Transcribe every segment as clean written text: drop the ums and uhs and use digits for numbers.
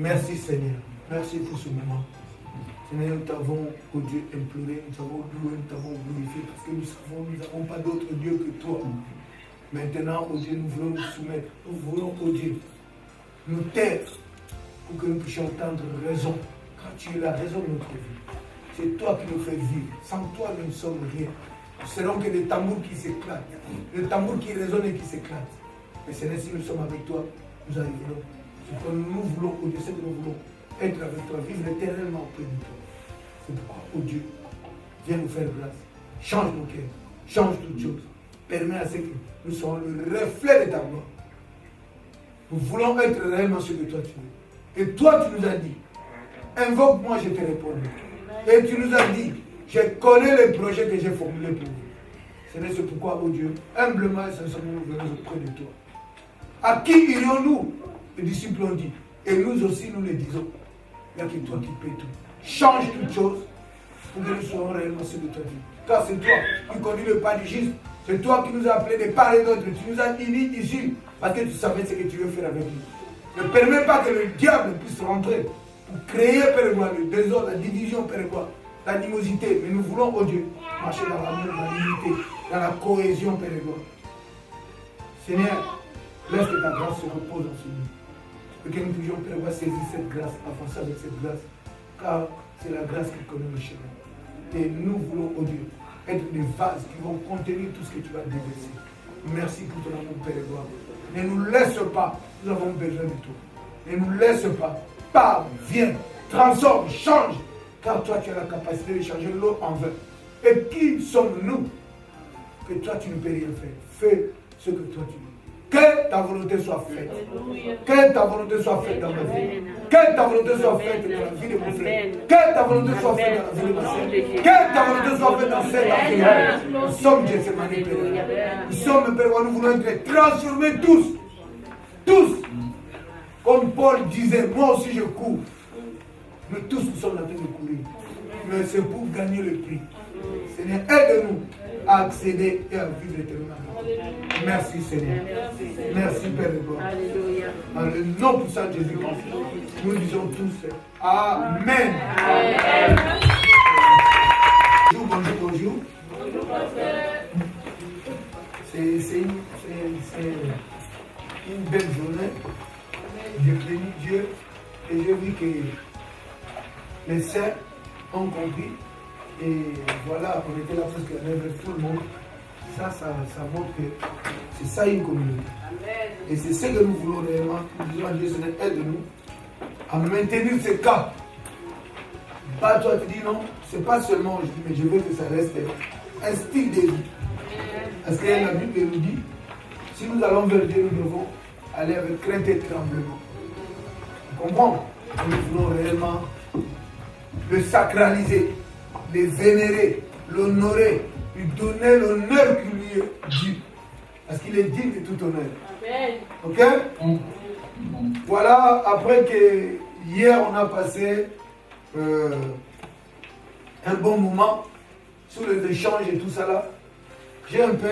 Merci Seigneur. Merci pour ce moment. Seigneur, nous t'avons, oh Dieu, imploré, nous t'avons loué, nous t'avons glorifié, parce que nous n'avons pas d'autre Dieu que toi. Maintenant, oh Dieu, nous voulons nous soumettre. Nous voulons, oh Dieu, nous taire pour que nous puissions entendre raison. Car tu es la raison de notre vie. C'est toi qui nous fais vivre. Sans toi, nous ne sommes rien. Nous serons que des tambours qui s'éclatent. Des tambours qui résonnent et qui s'éclatent. Mais Seigneur, si nous sommes avec toi, nous arriverons. Ce que nous voulons, oh Dieu, c'est que nous voulons être avec toi, vivre éternellement auprès de toi. C'est pourquoi, oh Dieu, viens nous faire grâce. Change nos cœurs. Change toutes choses. Permets à ce que nous soyons le reflet de ta gloire. Nous voulons être réellement ce que toi tu veux. Et toi, tu nous as dit, invoque-moi, je te répondrai. Et tu nous as dit, je connais les projets que j'ai formulés pour vous. C'est pourquoi, oh Dieu, humblement et sincèrement, nous venons auprès de toi. À qui irions-nous? Les disciples ont dit. Et nous aussi, nous le disons. Il n'y a que toi qui peux tout. Change toutes choses pour que nous soyons réellement ceux de toi. Car c'est toi qui conduis le pas du juste. C'est toi qui nous as appelés de part et d'autre. Tu nous as unis ici parce que tu savais ce que tu veux faire avec nous. Ne permets pas que le diable puisse rentrer pour créer, Père Égoire, le désordre, la division, Père Égoire, l'animosité. Mais nous voulons, oh Dieu, marcher dans l'amour, dans l'unité, dans la cohésion, Père Égoire. Seigneur, laisse que ta grâce se repose en ce lieu. Et que nous puissions, Père Égoire, saisir cette grâce, avancer avec cette grâce. Car c'est la grâce qui connaît le chemin. Et nous voulons, oh Dieu, être des vases qui vont contenir tout ce que tu vas déverser. Merci pour ton amour, Père Égoire. Ne nous laisse pas, nous avons besoin de toi. Ne nous laisse pas. Parle, viens, transforme, change. Car toi, tu as la capacité de changer l'eau en vin. Et qui sommes-nous que toi, tu ne peux rien faire? Fais ce que toi, tu veux. Que ta volonté soit faite. Que ta volonté soit faite dans ma vie. Que ta volonté soit faite dans la vie de mon frère. Que ta volonté soit faite dans la vie de ma soeur. Que ta volonté soit faite dans cette affaire. Nous sommes Dieu, c'est manipulé. Nous sommes, Père, nous voulons être transformés tous. Tous. Comme Paul disait, moi aussi je cours. Nous tous nous sommes en train de courir. Mais c'est pour gagner le prix. Seigneur, aide-nous à accéder et à vivre éternellement. Merci Seigneur. Merci Père de gloire. Alléluia. Dans le nom puissant de Jésus-Christ, nous disons tous Amen. Amen. Bonjour, bonjour. C'est une belle journée. J'ai béni Dieu et j'ai vu que les saints ont compris. Et voilà, on était là presque avec tout le monde. Ça montre que c'est ça une communauté. Amen. Et c'est ce que nous voulons réellement. Nous disons à Dieu, Seigneur, aide-nous à maintenir ce cap. Pas toi, tu dis non, c'est pas seulement, je dis, mais je veux que ça reste un style de vie. Parce que la Bible nous dit, si nous allons vers Dieu, nous devons aller avec crainte et tremblement. On comprend? Nous voulons réellement le sacraliser, le vénérer, l'honorer, lui donner l'honneur qui lui est dû. Parce qu'il est digne de tout honneur. Amen. Ok? Voilà, après que hier on a passé un bon moment sur les échanges et tout ça là, j'ai un peu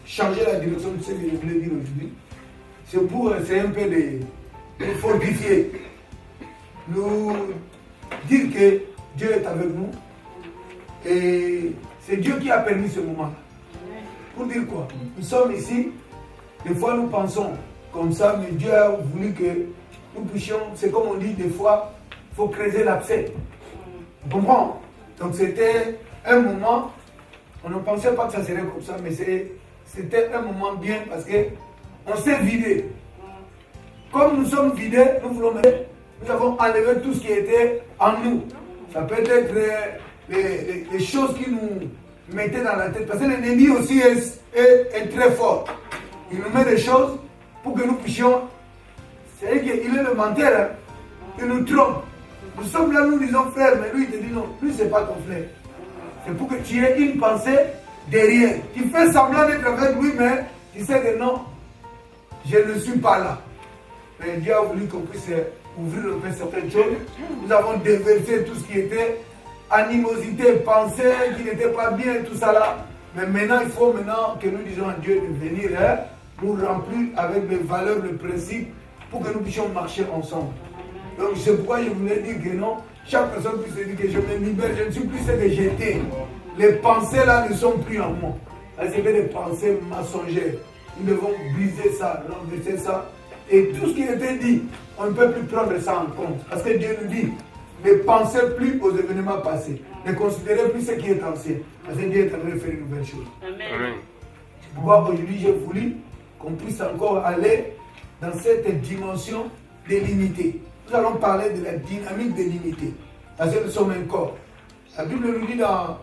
changé la direction de ce que je voulais dire aujourd'hui. C'est pour essayer un peu de fortifier, nous dire que Dieu est avec nous et c'est Dieu qui a permis ce moment. Pour dire quoi? Nous sommes ici, des fois nous pensons comme ça, mais Dieu a voulu que nous puissions, c'est comme on dit des fois, il faut creuser l'abcès. On comprend? Donc c'était un moment, on ne pensait pas que ça serait comme ça, mais c'était un moment bien parce qu'on s'est vidé. Comme nous sommes vidés, nous avons enlevé tout ce qui était en nous. Ça peut être les choses qui nous mettaient dans la tête. Parce que l'ennemi aussi est très fort. Il nous met des choses pour que nous puissions. C'est-à-dire qu'il est le menteur, hein, il nous trompe. Nous sommes là, nous disons frère, mais lui il te dit non, lui c'est pas ton frère. C'est pour que tu aies une pensée derrière. Tu fais semblant d'être avec lui, mais tu sais que non, je ne suis pas là. Mais Dieu a voulu qu'on puisse ouvrir un peu certaines choses. Nous avons déversé tout ce qui était animosité, pensée qui n'était pas bien, tout ça là. Mais maintenant, il faut que nous disions à Dieu de venir nous remplir avec les valeurs, les principes, pour que nous puissions marcher ensemble. Donc c'est pourquoi je voulais dire que non, chaque personne puisse se dire que je me libère, je ne suis plus ce que j'étais. Les pensées là ne sont plus en moi. C'est des pensées mensongères. Nous devons briser ça, renverser ça. Et tout ce qui était dit, on ne peut plus prendre ça en compte. Parce que Dieu nous dit, ne pensez plus aux événements passés. Ne considérez plus ce qui est ancien. Parce que Dieu est en train de faire une nouvelle chose. Amen. C'est pourquoi aujourd'hui j'ai voulu qu'on puisse encore aller dans cette dimension de l'unité. Nous allons parler de la dynamique de l'unité. Parce que nous sommes un corps. La Bible nous dit dans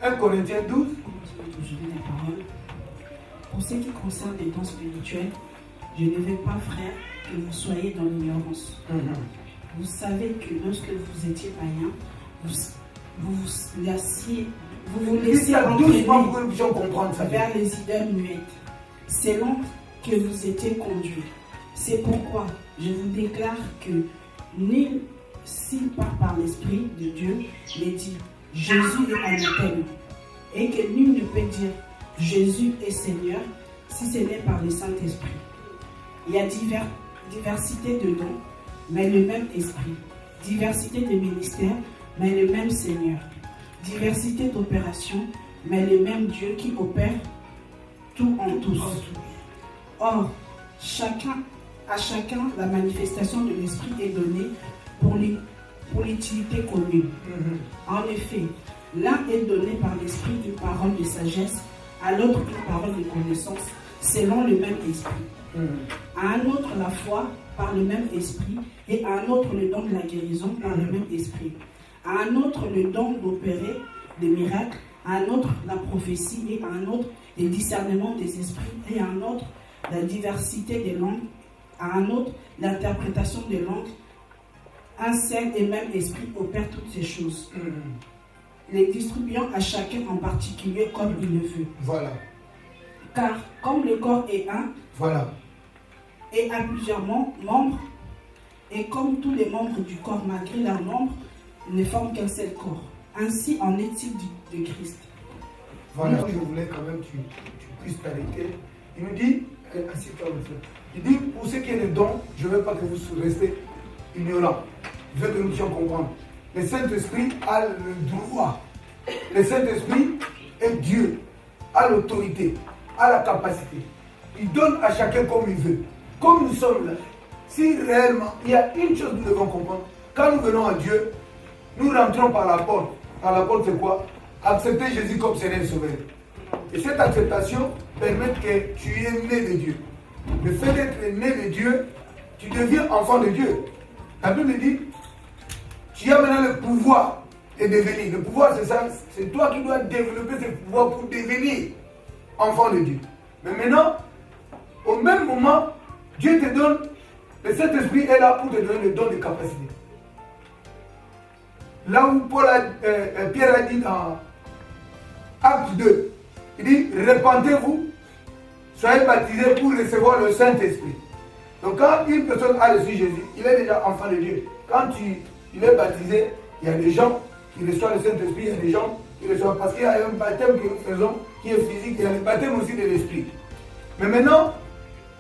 1 Corinthiens 12. Pour ce qui concerne les dons spirituels, je ne veux pas, frère, que vous soyez dans l'ignorance. Vous savez que lorsque vous étiez païen, vous laissiez entraîner vers les idoles muettes, selon que vous étiez conduits. C'est pourquoi je vous déclare que nul, s'il part par l'Esprit de Dieu, ne dit Jésus est anathème, et que nul ne peut dire Jésus est Seigneur si ce n'est par le Saint-Esprit. Il y a diversité de dons, mais le même Esprit. Diversité de ministères, mais le même Seigneur. Diversité d'opérations, mais le même Dieu qui opère tout en tous. Or, à chacun, la manifestation de l'Esprit est donnée pour l'utilité commune. En effet, l'un est donné par l'Esprit une parole de sagesse, à l'autre une parole de connaissance, selon le même Esprit. À un autre la foi par le même Esprit, et à un autre le don de la guérison par le même Esprit. À un autre le don d'opérer des miracles, à un autre la prophétie, et à un autre le discernement des esprits, et à un autre la diversité des langues, à un autre l'interprétation des langues. Un seul et même Esprit opère toutes ces choses, les distribuant à chacun en particulier comme il le veut. Voilà. Car comme le corps est un, voilà, et a plusieurs membres, et comme tous les membres du corps, malgré leur nombre, ne forment qu'un seul corps. Ainsi en est-il de Christ. Voilà, je voulais quand même que tu puisses t'arrêter. Il nous dit, il dit, pour ce qui est des dons, je ne veux pas que vous restez ignorants. Je veux que nous puissions comprendre. Le Saint-Esprit a le droit. Le Saint-Esprit est Dieu, a l'autorité, a la capacité. Il donne à chacun comme il veut. Comme nous sommes là, si réellement, il y a une chose que nous devons comprendre. Quand nous venons à Dieu, nous rentrons par la porte. Par la porte, c'est quoi? Accepter Jésus comme Seigneur et Sauveur. Et cette acceptation permet que tu es né de Dieu. Le fait d'être né de Dieu, tu deviens enfant de Dieu. La Bible dit, tu as maintenant le pouvoir de devenir. Le pouvoir, c'est ça. C'est toi qui dois développer ce pouvoir pour devenir enfant de Dieu. Mais maintenant, au même moment, Dieu te donne, le Saint-Esprit est là pour te donner le don de capacité. Là où Pierre a dit dans Acte 2, il dit, répandez-vous, soyez baptisés pour recevoir le Saint-Esprit. Donc quand une personne a reçu Jésus, il est déjà enfant de Dieu. Quand il est baptisé, il y a des gens qui reçoivent le Saint-Esprit, il y a des gens qui reçoivent, parce qu'il y a un baptême que nous faisons qui est physique, il y a le baptême aussi de l'Esprit. Mais maintenant,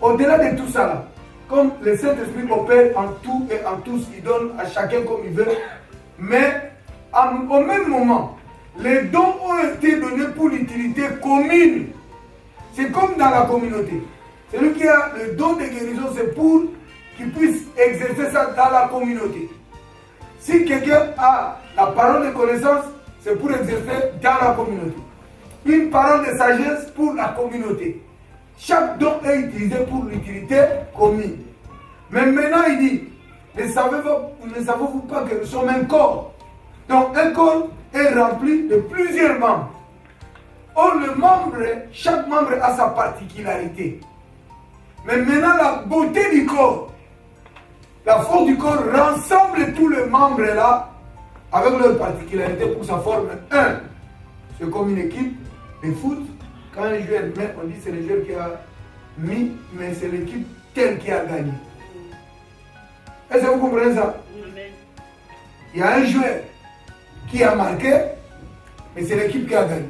au-delà de tout ça, là, comme le Saint-Esprit opère en tout et en tous, il donne à chacun comme il veut, mais au même moment, les dons ont été donnés pour l'utilité commune. C'est comme dans la communauté. Celui qui a le don de guérison, c'est pour qu'il puisse exercer ça dans la communauté. Si quelqu'un a la parole de connaissance, c'est pour exercer dans la communauté. Une parole de sagesse pour la communauté. Chaque don est utilisé pour l'utilité commune. Mais maintenant, il dit, ne savez-vous pas que nous sommes un corps? Donc, un corps est rempli de plusieurs membres. Or, chaque membre a sa particularité. Mais maintenant, la beauté du corps, la force du corps rassemble tous les membres là avec leurs particularités pour que ça forme un. C'est comme une équipe de foot. Quand un joueur met, on dit c'est le joueur qui a mis, mais c'est l'équipe telle qui a gagné. Est-ce que vous comprenez ça? Il y a un joueur qui a marqué, mais c'est l'équipe qui a gagné.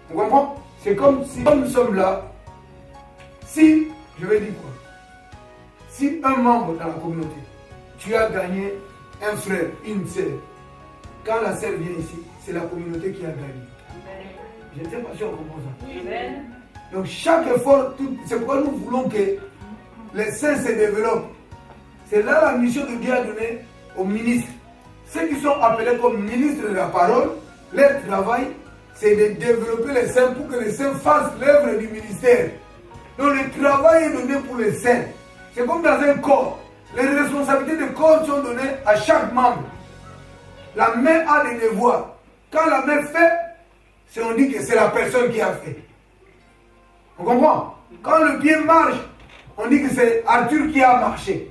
Vous comprenez? C'est comme si nous sommes là. Si, je vais dire quoi? Si un membre dans la communauté tu as gagné un frère, une sœur. Quand la sœur vient ici, c'est la communauté qui a gagné. Je ne sais pas si on comprend ça. Donc chaque effort, c'est pourquoi nous voulons que les saints se développent. C'est là la mission que Dieu a donnée aux ministres. Ceux qui sont appelés comme ministres de la parole, leur travail, c'est de développer les saints pour que les saints fassent l'œuvre du ministère. Donc le travail est donné pour les saints. C'est comme dans un corps. Les responsabilités du corps sont données à chaque membre. La main a des devoirs. Quand la main fait, on dit que c'est la personne qui a fait. On comprend? Quand le pied marche, on dit que c'est Arthur qui a marché.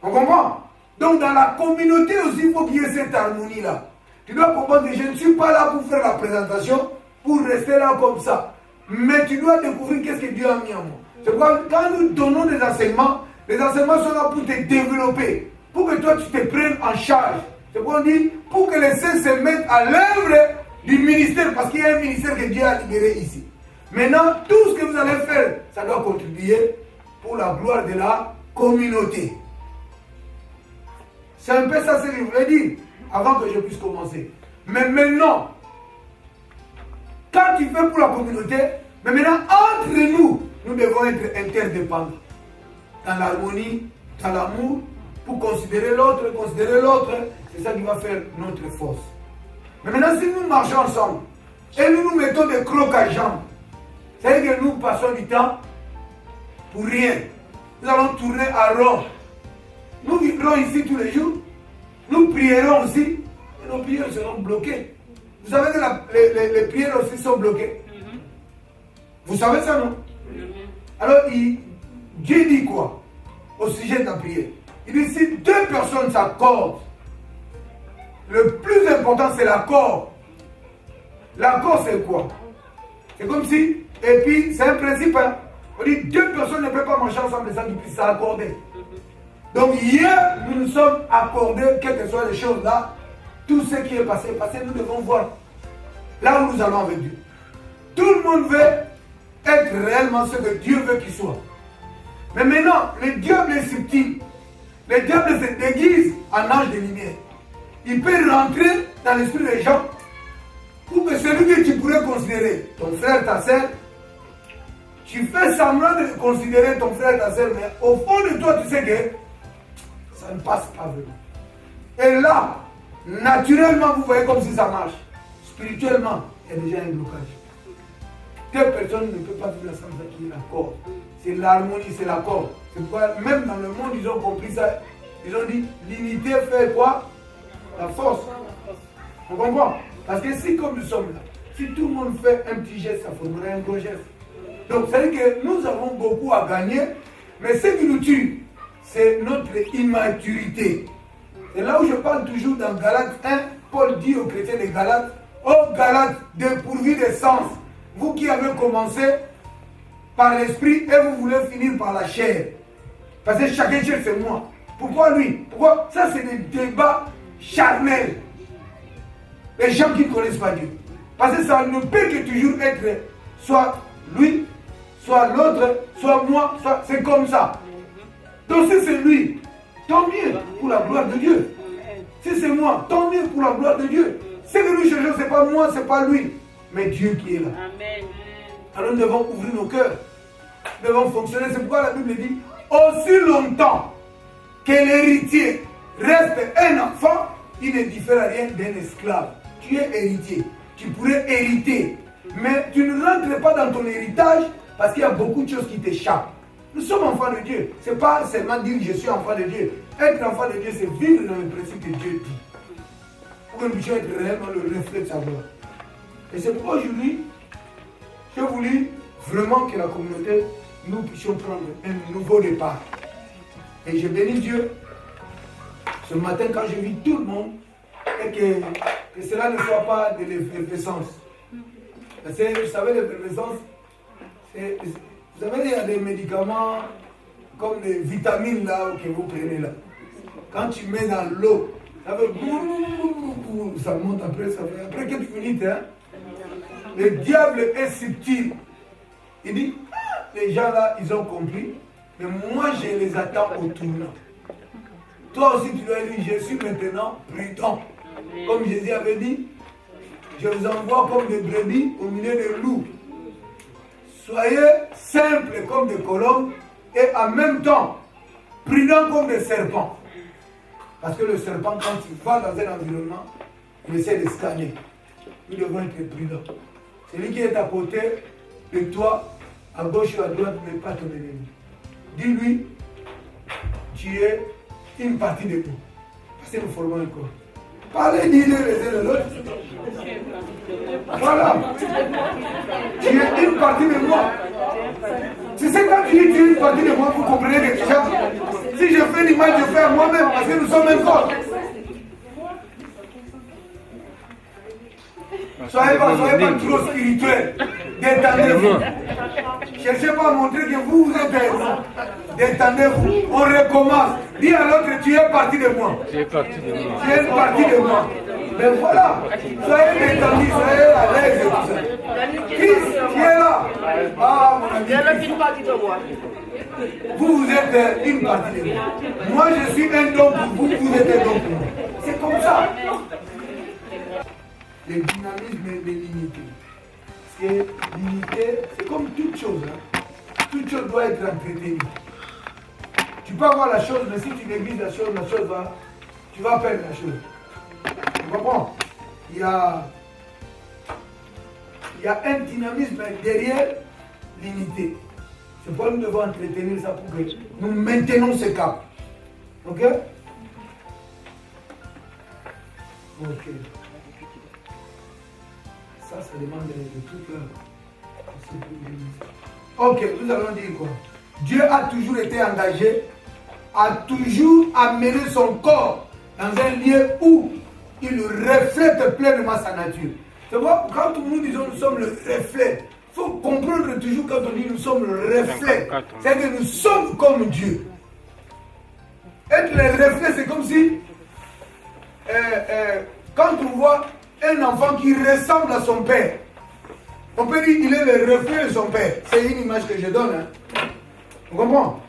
On comprend? Donc dans la communauté aussi, il faut qu'il y ait cette harmonie-là. Tu dois comprendre que je ne suis pas là pour faire la présentation, pour rester là comme ça. Mais tu dois découvrir qu'est-ce que Dieu a mis en moi. C'est pourquoi quand nous donnons des enseignements, les enseignements sont là pour te développer, pour que toi tu te prennes en charge. C'est pourquoi on dit, pour que les saints se mettent à l'œuvre du ministère, parce qu'il y a un ministère que Dieu a libéré ici. Maintenant, tout ce que vous allez faire, ça doit contribuer pour la gloire de la communauté. C'est un peu ça ce que je voulais dire, avant que je puisse commencer. Mais maintenant, quand tu fais pour la communauté, mais maintenant, entre nous, nous devons être interdépendants. Dans l'harmonie, dans l'amour, pour considérer l'autre, c'est ça qui va faire notre force. Mais maintenant, si nous marchons ensemble, et nous nous mettons des crocs à jambes, c'est-à-dire que nous passons du temps pour rien. Nous allons tourner à rond. Nous vivrons ici tous les jours, nous prierons aussi, et nos prières seront bloquées. Vous savez que les prières aussi sont bloquées. Vous savez ça, non? Alors, Dieu dit quoi au sujet de la prière? Il dit, si deux personnes s'accordent, le plus important c'est l'accord. L'accord c'est quoi? C'est comme si, et puis c'est un principe, hein? On dit deux personnes ne peuvent pas marcher ensemble sans qu'ils puissent s'accorder. Donc hier, nous nous sommes accordés, quelles que soient les choses là, tout ce qui est passé, nous devons voir là où nous allons avec Dieu. Tout le monde veut être réellement ce que Dieu veut qu'il soit. Mais maintenant, le diable est subtil. Le diable se déguise en ange de lumière. Il peut rentrer dans l'esprit des gens pour que celui que tu pourrais considérer ton frère, ta soeur, tu fais semblant de considérer ton frère, ta soeur, mais au fond de toi, tu sais que ça ne passe pas vraiment. Et là, naturellement, vous voyez comme si ça marche. Spirituellement, il y a déjà un blocage. Deux personnes ne peuvent pas vivre ensemble sans qu'il y ait l'accord. C'est l'harmonie, c'est l'accord. C'est pourquoi même dans le monde, ils ont compris ça. Ils ont dit, l'unité fait quoi? La force. On comprend? Parce que si comme nous sommes là, si tout le monde fait un petit geste, ça formerait un gros geste. Donc ça veut dire que nous avons beaucoup à gagner, mais ce qui nous tue, c'est notre immaturité. Et là où je parle toujours dans Galates 1, Paul dit aux chrétiens de Galates, ô Galates dépourvus de sens, vous qui avez commencé par l'esprit et vous voulez finir par la chair. Parce que chacun cherche c'est moi. Pourquoi lui? Pourquoi? Ça c'est des débats charnels. Les gens qui ne connaissent pas Dieu. Parce que ça ne peut que toujours être soit lui, soit l'autre, soit moi, soit... c'est comme ça. Donc si c'est lui, tant mieux pour la gloire de Dieu. Si c'est moi, tant mieux pour la gloire de Dieu. Ce que nous cherchons, ce n'est pas moi, ce n'est pas lui, mais Dieu qui est là. Amen. Alors nous devons ouvrir nos cœurs. Nous devons fonctionner. C'est pourquoi la Bible dit, aussi longtemps que l'héritier reste un enfant, il ne diffère rien d'un esclave. Tu es héritier. Tu pourrais hériter. Mais tu ne rentres pas dans ton héritage parce qu'il y a beaucoup de choses qui t'échappent. Nous sommes enfants de Dieu. Ce n'est pas seulement dire je suis enfant de Dieu. Être enfant de Dieu, c'est vivre dans le principe que Dieu dit. Pour que nous puissions être réellement le reflet de sa gloire. Et c'est pourquoi aujourd'hui, j'ai voulu vraiment que la communauté, nous puissions prendre un nouveau départ. Et je bénis Dieu ce matin quand je vis tout le monde et que cela ne soit pas de l'effervescence. Parce que vous savez, l'effervescence, vous savez, il y a des médicaments comme des vitamines là que vous prenez là. Quand tu mets dans l'eau, ça fait ça monte après, ça fait après quelques minutes. Hein, le diable est subtil. Il dit, les gens là, ils ont compris, mais moi je les attends au tournant. toi aussi tu dois dire, je suis maintenant prudent. Comme Jésus avait dit, je vous envoie comme des brebis au milieu des loups. Soyez simples comme des colombes et en même temps prudents comme des serpents. Parce que le serpent, quand il va dans un environnement, il essaie de scanner. Nous devons être prudents. Celui qui est à côté de toi, à gauche ou à droite, n'est pas ton ennemi. Dis-lui, tu es une partie de nous. Parce que nous formons un corps. Parlez, dis-le les uns et l'autre. Voilà. Tu es une partie de moi. C'est ça quand tu dis tu es une partie de moi, vous comprenez que déjà, si je fais l'image, je fais à moi-même, parce que nous sommes un corps. Soyez pas trop spirituel. Détendez-vous. Cherchez pas à montrer que vous êtes un. Détendez-vous. On recommence. Dis à l'autre, tu es partie de moi. Tu es partie de moi. Tu es une partie de moi. Mais voilà. Soyez détendus, soyez à l'aise et tout ça. Qui est là? Ah, mon ami. Vous êtes une partie de moi. Moi, je suis un don pour vous, vous êtes un don pour moi. C'est comme ça. Le dynamisme est limité. Parce que limité, c'est comme toute chose. Hein. Toute chose doit être entretenue. Tu peux avoir la chose, mais si tu négliges la chose va. Tu vas perdre la chose. Tu comprends? Il y a un dynamisme derrière limité. C'est pourquoi nous devons entretenir ça pour que nous maintenons ce cap. Ok? Ok. Ça demande de tout cœur. Ok, nous allons dire quoi? Dieu a toujours été engagé, a toujours amené son corps dans un lieu où il reflète pleinement sa nature. C'est pourquoi quand nous disons nous sommes le reflet, il faut comprendre toujours quand on dit nous sommes le reflet, c'est que nous sommes comme Dieu. Être le reflet, c'est comme si quand on voit un enfant qui ressemble à son père, on peut dire qu'il est le reflet de son père. C'est une image que je donne. Hein. Vous comprenez?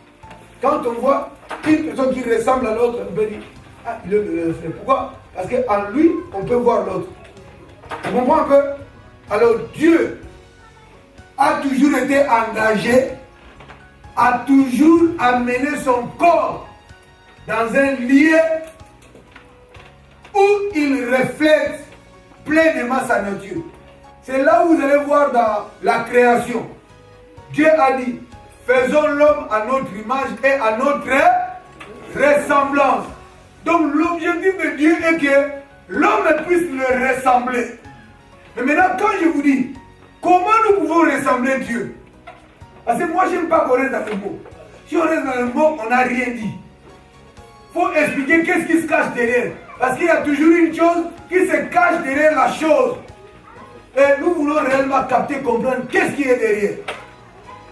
Quand on voit une personne qui ressemble à l'autre, on peut dire, ah, il est le reflet. Pourquoi? Parce qu'en lui, on peut voir l'autre. Vous comprenez un peu? Alors Dieu a toujours été engagé, a toujours amené son corps dans un lieu où il reflète pleinement sa nature. C'est là où vous allez voir dans la création. Dieu a dit, faisons l'homme à notre image et à notre ressemblance. Donc l'objectif de Dieu est que l'homme puisse le ressembler. Mais maintenant, quand je vous dis, comment nous pouvons ressembler Dieu? Parce que moi, je n'aime pas qu'on reste dans le mot. Si on reste dans le mot, on n'a rien dit. Il faut expliquer qu'est-ce qui se cache derrière. Parce qu'il y a toujours une chose qui se cache derrière la chose. Et nous voulons réellement capter, comprendre qu'est-ce qui est derrière.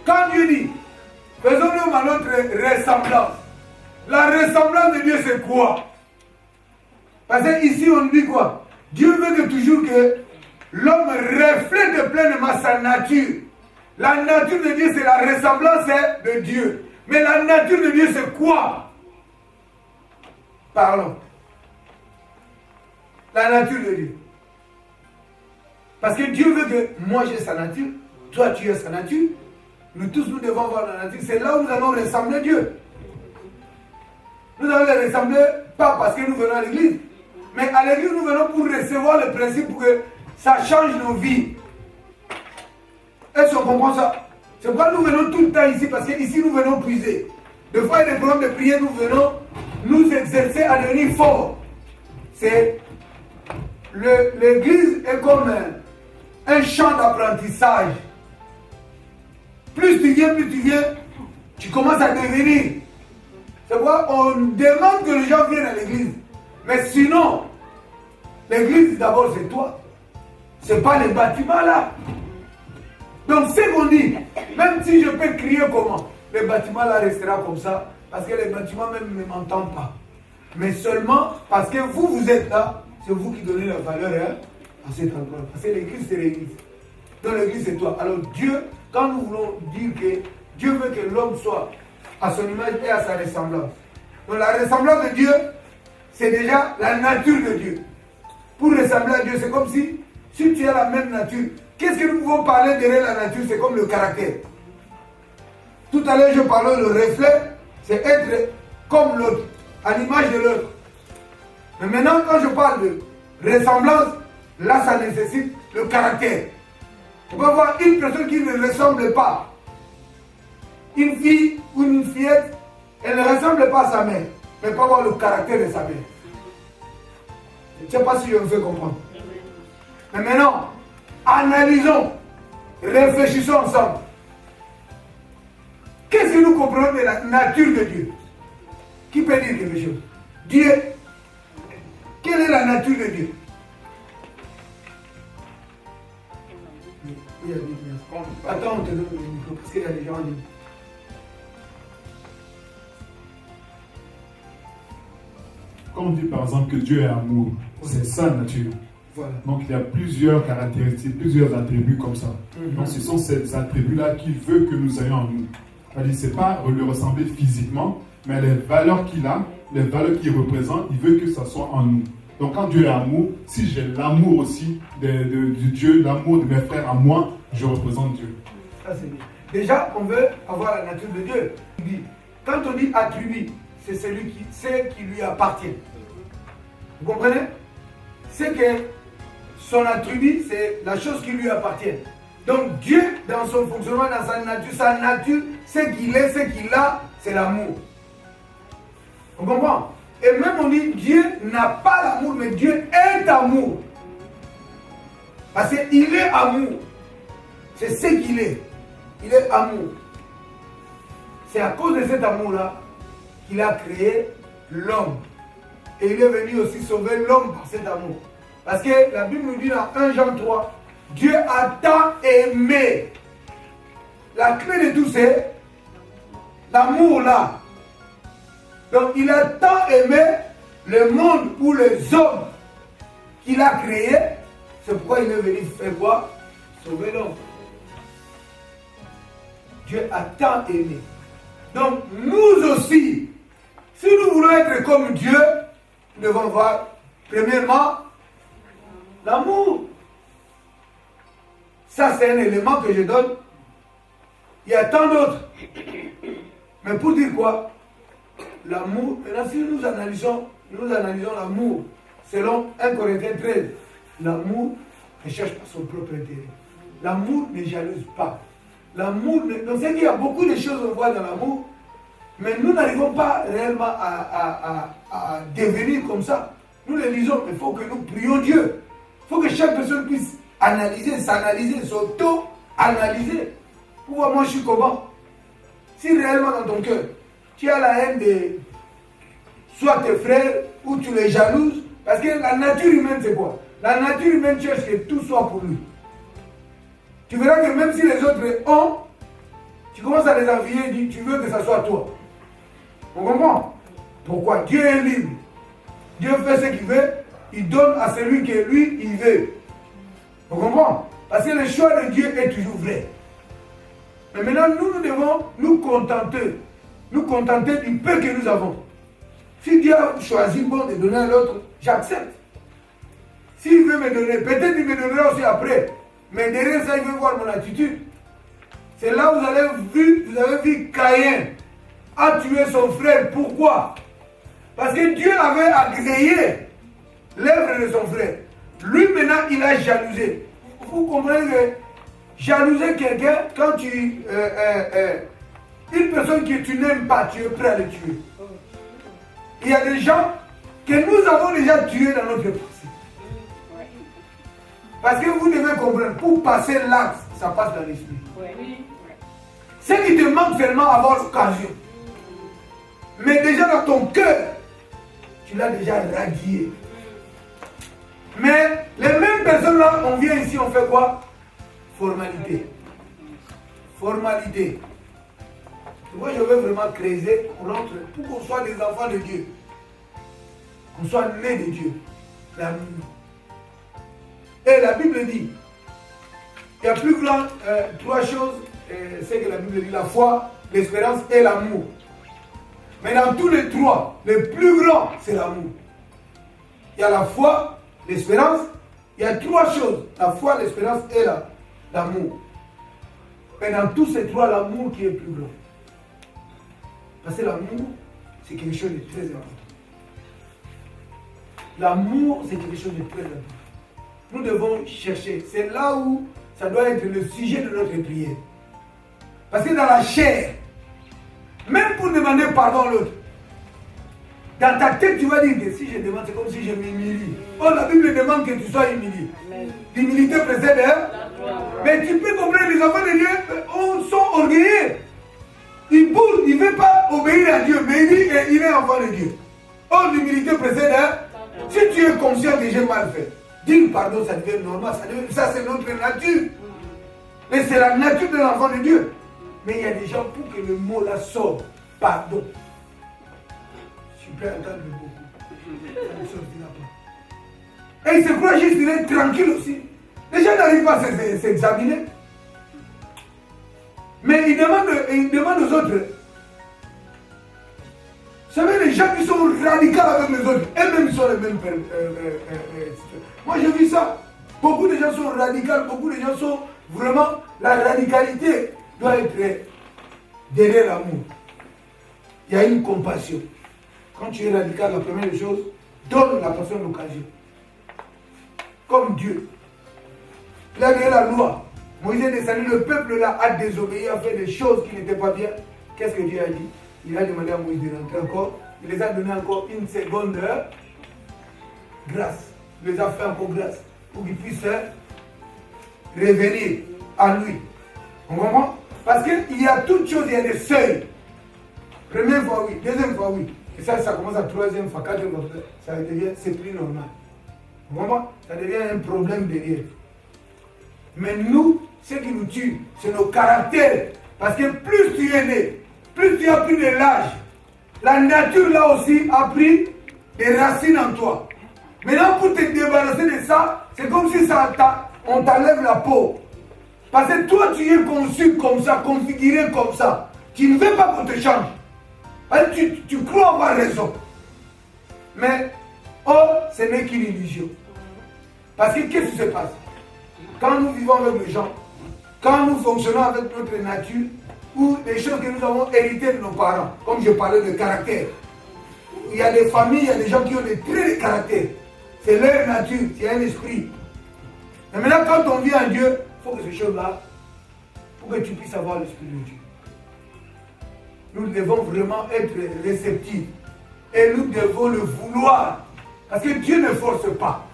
Quand Dieu dit, faisons-nous à notre ressemblance. La ressemblance de Dieu, c'est quoi? Parce qu'ici, on dit quoi? Dieu veut que toujours que l'homme reflète pleinement sa nature. La nature de Dieu, c'est la ressemblance de Dieu. Mais la nature de Dieu, c'est quoi? Parlons. La nature de Dieu. Parce que Dieu veut que moi j'ai sa nature, toi tu as sa nature, nous tous nous devons avoir la nature. C'est là où nous allons ressembler Dieu. Nous allons le ressembler pas parce que nous venons à l'église, mais à l'église nous venons pour recevoir le principe pour que ça change nos vies. Est-ce qu'on comprend ça? C'est pourquoi nous venons tout le temps ici, parce qu'ici nous venons puiser. Des fois il y a des problèmes de prière, nous venons nous exercer à devenir forts. C'est l'église est comme un champ d'apprentissage. Plus tu viens, tu commences à devenir. C'est pourquoi on demande que les gens viennent à l'église. Mais sinon, l'église d'abord c'est toi. C'est pas les bâtiments là. Donc c'est qu'on dit, même si je peux crier comment, le bâtiment là restera comme ça, parce que les bâtiments même ne m'entendent pas. Mais seulement parce que vous êtes là, c'est vous qui donnez la valeur à cet endroit. Parce que l'église, c'est l'église. Donc l'église, c'est toi. Alors Dieu, quand nous voulons dire que Dieu veut que l'homme soit à son image et à sa ressemblance, Donc la ressemblance de Dieu, c'est déjà la nature de Dieu. Pour ressembler à Dieu, c'est comme si tu as la même nature. Qu'est-ce que nous pouvons parler derrière la nature? C'est comme le caractère. Tout à l'heure, je parlais le reflet, c'est être comme l'autre, à l'image de l'autre. Mais maintenant, quand je parle de ressemblance, là, ça nécessite le caractère. On peut voir une personne qui ne ressemble pas. Une fille ou une fillette, elle ne ressemble pas à sa mère, mais peut avoir le caractère de sa mère. Je ne sais pas si je me fais comprendre. Mais maintenant, analysons, réfléchissons ensemble. Qu'est-ce que nous comprenons de la nature de Dieu? Qui peut dire quelque chose? Dieu. Quelle est la nature de Dieu? Attends, on te donne le micro parce qu'il y a des gens en ligne. Quand on dit par exemple que Dieu est amour, c'est sa nature. Voilà. Donc il y a plusieurs caractéristiques, plusieurs attributs comme ça. Donc ce sont ces attributs-là qu'il veut que nous ayons en nous. C'est-à-dire, c'est pas lui ressembler physiquement, mais les valeurs qu'il a, les valeurs qu'il représente, il veut que ça soit en nous. Donc quand Dieu est amour, si j'ai l'amour aussi du Dieu, l'amour de mes frères à moi, je représente Dieu. Ça c'est bien. Déjà, on veut avoir la nature de Dieu. Quand on dit attribut, c'est ce qui lui appartient. Vous comprenez? C'est que son attribut, c'est la chose qui lui appartient. Donc Dieu, dans son fonctionnement, dans sa nature, ce qu'il est, ce qu'il a, c'est l'amour. On comprend? Et même on dit, Dieu n'a pas l'amour, mais Dieu est amour. Parce qu'il est amour. C'est ce qu'il est. Il est amour. C'est à cause de cet amour-là qu'il a créé l'homme. Et il est venu aussi sauver l'homme par cet amour. Parce que la Bible nous dit dans 1 Jean 3, Dieu a tant aimé. La clé de tout, c'est l'amour là. Donc il a tant aimé le monde ou les hommes qu'il a créés. C'est pourquoi il est venu faire quoi? Sauver l'homme. Dieu a tant aimé. Donc nous aussi, si nous voulons être comme Dieu, nous devons voir premièrement l'amour. Ça c'est un élément que je donne. Il y a tant d'autres. Mais pour dire quoi? L'amour, maintenant si nous analysons l'amour selon 1 Corinthiens 13, l'amour ne cherche pas son propre intérêt. L'amour ne jalouse pas. L'amour, donc c'est qu'il y a beaucoup de choses qu'on voit dans l'amour, mais nous n'arrivons pas réellement à devenir comme ça. Nous le disons, mais il faut que nous prions Dieu. Il faut que chaque personne puisse analyser, s'analyser, s'auto-analyser. Pour voir moi je suis comment. Si réellement dans ton cœur, tu as la haine de soit tes frères ou tu les jalouses, parce que la nature humaine c'est quoi? La nature humaine cherche que tout soit pour lui. Tu verras que même si les autres ont, tu commences à les envier et tu veux que ça soit toi. On comprend? Pourquoi? Dieu est libre. Dieu fait ce qu'il veut, il donne à celui que lui, il veut. On comprend? Parce que le choix de Dieu est toujours vrai. Mais maintenant, nous devons nous contenter du peu que nous avons. Si Dieu a choisi bon de donner à l'autre, j'accepte. S'il veut me donner, peut-être il me donnera aussi après. Mais derrière ça, il veut voir mon attitude. C'est là où vous avez vu Caïn a tué son frère. Pourquoi? Parce que Dieu avait agréé l'œuvre de son frère. Lui maintenant, il a jalousé. Vous comprenez que jalouser quelqu'un, quand une personne que tu n'aimes pas, tu es prêt à le tuer. Il y a des gens que nous avons déjà tués dans notre passé. Parce que vous devez comprendre, pour passer l'acte, ça passe dans l'esprit. Ce qui te manque seulement avoir l'occasion. Mais déjà dans ton cœur, tu l'as déjà radié. Mais les mêmes personnes là, on vient ici, on fait quoi? Formalité. Formalité. Moi, je veux vraiment creuser pour qu'on soit des enfants de Dieu. Qu'on soit nés de Dieu. L'amour. Et la Bible dit, il y a plus grand, trois choses, c'est que la Bible dit, la foi, l'espérance et l'amour. Mais dans tous les trois, le plus grand, c'est l'amour. Il y a la foi, l'espérance. Il y a trois choses. La foi, l'espérance et l'amour. Mais dans tous ces trois, l'amour qui est plus grand. Parce que l'amour, c'est quelque chose de très important. L'amour, c'est quelque chose de très important. Nous devons chercher. C'est là où ça doit être le sujet de notre prière. Parce que dans la chair, même pour demander pardon à l'autre, dans ta tête, tu vas dire que si je demande, c'est comme si je m'humilie. Oh, la Bible demande que tu sois humilié. L'humilité précède, hein? Mais tu peux comprendre, les enfants de Dieu sont orgueilleux. Ils bougent, ils ne veulent pas obéir à Dieu, mais il dit qu'il est enfant de Dieu. Oh, l'humilité précède, hein? Si tu es conscient que j'ai mal fait, dire pardon, ça devient normal. Ça, c'est notre nature. Mais c'est la nature de l'enfant de Dieu. Mais il y a des gens pour que le mot là sorte, pardon. Je peux entendre beaucoup. Ça ne sortira pas. Et il se croit juste qu'il est tranquille aussi. Les gens n'arrivent pas à s'examiner. Mais ils demandent aux autres. Vous savez, les gens qui sont radicaux avec les autres, eux-mêmes ils sont les mêmes. Moi je vis ça. Beaucoup de gens sont radicaux, beaucoup de gens sont vraiment. La radicalité doit être derrière l'amour. Il y a une compassion. Quand tu es radical, la première chose, donne la personne l'occasion. Comme Dieu. Il a donné la loi. Moïse est descendu, le peuple là a désobéi, a fait des choses qui n'étaient pas bien. Qu'est-ce que Dieu a dit? Il a demandé à Moïse de rentrer encore. Il les a donné encore une seconde grâce. Il les a fait encore grâce pour qu'ils puissent revenir à lui. On comprend? Parce qu'il y a toutes choses, il y a des seuils. Première fois, oui. Deuxième fois, oui. Et ça commence à troisième fois, quatrième fois. Ça devient, c'est plus normal. On comprend? Ça devient un problème derrière. Mais nous, ce qui nous tue, c'est nos caractères. Parce que plus tu es né, plus tu as pris de l'âge, la nature là aussi a pris des racines en toi. Maintenant, pour te débarrasser de ça, c'est comme si on t'enlève la peau. Parce que toi, tu es conçu comme ça, configuré comme ça. Tu ne veux pas qu'on te change. Parce que tu crois avoir raison. Mais, ce n'est qu'une illusion. Parce que qu'est-ce qui se passe? Quand nous vivons avec les gens, quand nous fonctionnons avec notre nature, ou des choses que nous avons héritées de nos parents, comme je parlais de caractère. Il y a des familles, il y a des gens qui ont des traits de caractère. C'est leur nature, c'est un esprit. Mais maintenant, quand on vit en Dieu, il faut que ces choses-là, pour que tu puisses avoir l'esprit de Dieu. Nous devons vraiment être réceptifs. Et nous devons le vouloir. Parce que Dieu ne force pas.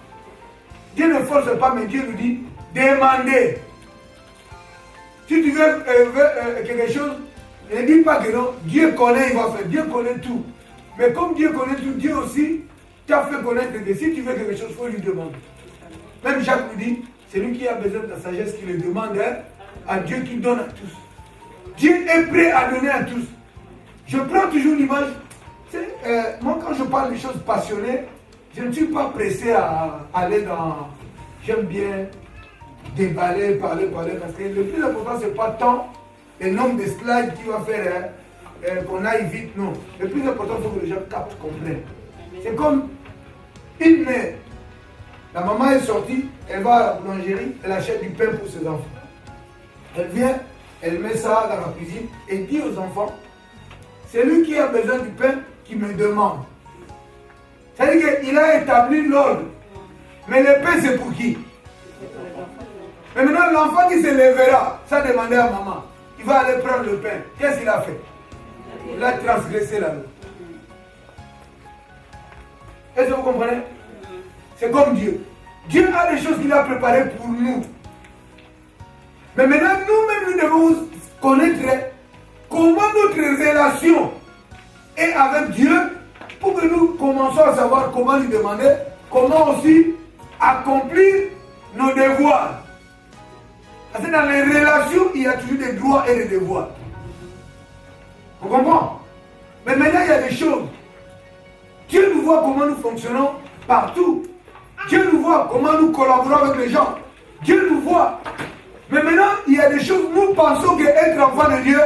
Dieu ne force pas, mais Dieu nous dit, demandez. Si tu veux quelque chose, ne dis pas que non. Dieu connaît, il va faire. Dieu connaît tout. Mais comme Dieu connaît tout, Dieu aussi t'a fait connaître que si tu veux quelque chose, il faut lui demander. Même Jacques nous dit, c'est lui qui a besoin de la sagesse qui le demande à Dieu qui donne à tous. Dieu est prêt à donner à tous. Je prends toujours l'image. Moi, quand je parle des choses passionnées, je ne suis pas pressé à aller dans... J'aime bien déballer, parler, parce que le plus important, ce n'est pas tant le nombre de slides qui va faire qu'on aille vite, non. Le plus important, il faut que les gens captent, comprennent. C'est comme une mère. La maman est sortie, elle va à la boulangerie, elle achète du pain pour ses enfants. Elle vient, elle met ça dans la cuisine et dit aux enfants, c'est lui qui a besoin du pain qui me demande. C'est-à-dire qu'il a établi l'ordre. Mais le pain, c'est pour qui? Mais maintenant, l'enfant qui se lèvera, ça demandait à maman. Il va aller prendre le pain. Qu'est-ce qu'il a fait? Il a transgressé la loi. Est-ce que vous comprenez? C'est comme Dieu. Dieu a des choses qu'il a préparées pour nous. Mais maintenant, nous-mêmes, nous devons connaître comment notre relation est avec Dieu pour que nous commençons à savoir comment lui demander, comment aussi accomplir nos devoirs. Parce que dans les relations, il y a toujours des droits et des devoirs. Vous comprenez? Mais maintenant, il y a des choses. Dieu nous voit comment nous fonctionnons partout. Dieu nous voit comment nous collaborons avec les gens. Dieu nous voit. Mais maintenant, il y a des choses, nous pensons qu'être enfant de Dieu,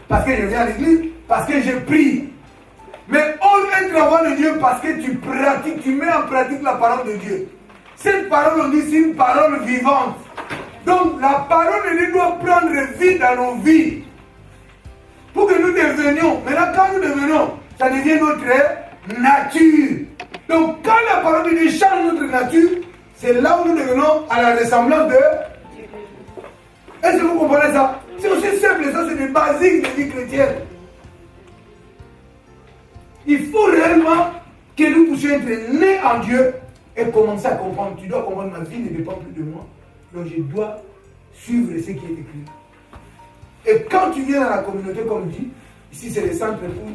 parce que je viens à l'église, parce que je prie. Mais on est travail de Dieu parce que tu pratiques, tu mets en pratique la parole de Dieu. Cette parole, on dit, c'est une parole vivante. Donc la parole de Dieu doit prendre vie dans nos vies. Pour que nous devenions. Maintenant, quand nous devenons, ça devient notre nature. Donc quand la parole de Dieu change notre nature, c'est là où nous devenons à la ressemblance de... Est-ce que vous comprenez ça? C'est aussi simple, ça c'est des basiques de vie chrétienne. Il faut réellement que nous puissions être nés en Dieu et commencer à comprendre. Tu dois comprendre, ma vie ne dépend plus de moi. Donc je dois suivre ce qui est écrit. Et quand tu viens dans la communauté, comme dit, ici c'est le centre pour